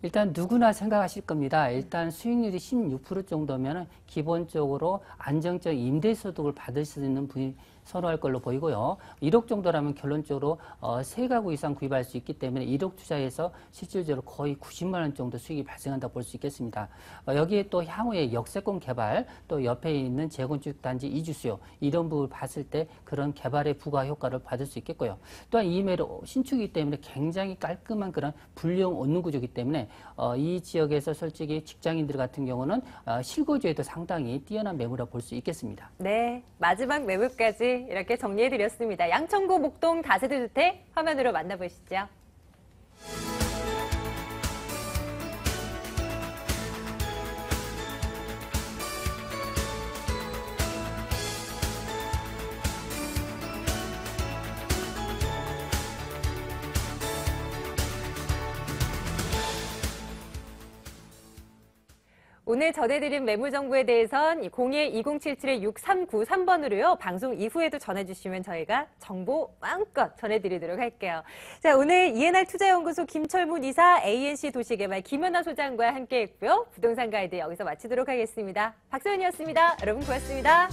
일단 누구나 생각하실 겁니다. 일단 수익률이 16% 정도면 기본적으로 안정적 임대소득을 받을 수 있는 분이 선호할 걸로 보이고요. 1억 정도라면 결론적으로 3가구 이상 구입할 수 있기 때문에 1억 투자해서 실질적으로 거의 90만 원 정도 수익이 발생한다고 볼 수 있겠습니다. 여기에 또 향후에 역세권 개발, 또 옆에 있는 재건축 단지 이주 수요 이런 부분을 봤을 때 그런 개발의 부가 효과를 받을 수 있겠고요. 또한 이 매물 신축이기 때문에 굉장히 깔끔한 그런 분리형 원룸 구조이기 때문에 이 지역에서 솔직히 직장인들 같은 경우는 실거주에도 상당히 뛰어난 매물이라고 볼 수 있겠습니다. 네, 마지막 매물까지 이렇게 정리해드렸습니다. 양천구 목동 다세대 주택 화면으로 만나보시죠. 오늘 전해드린 매물 정보에 대해선 02-2077-6393번으로요. 방송 이후에도 전해주시면 저희가 정보 마음껏 전해드리도록 할게요. 자, 오늘 ENR 투자연구소 김철문 이사, ANC 도시개발 김연아 소장과 함께했고요. 부동산 가이드 여기서 마치도록 하겠습니다. 박소연이었습니다. 여러분 고맙습니다.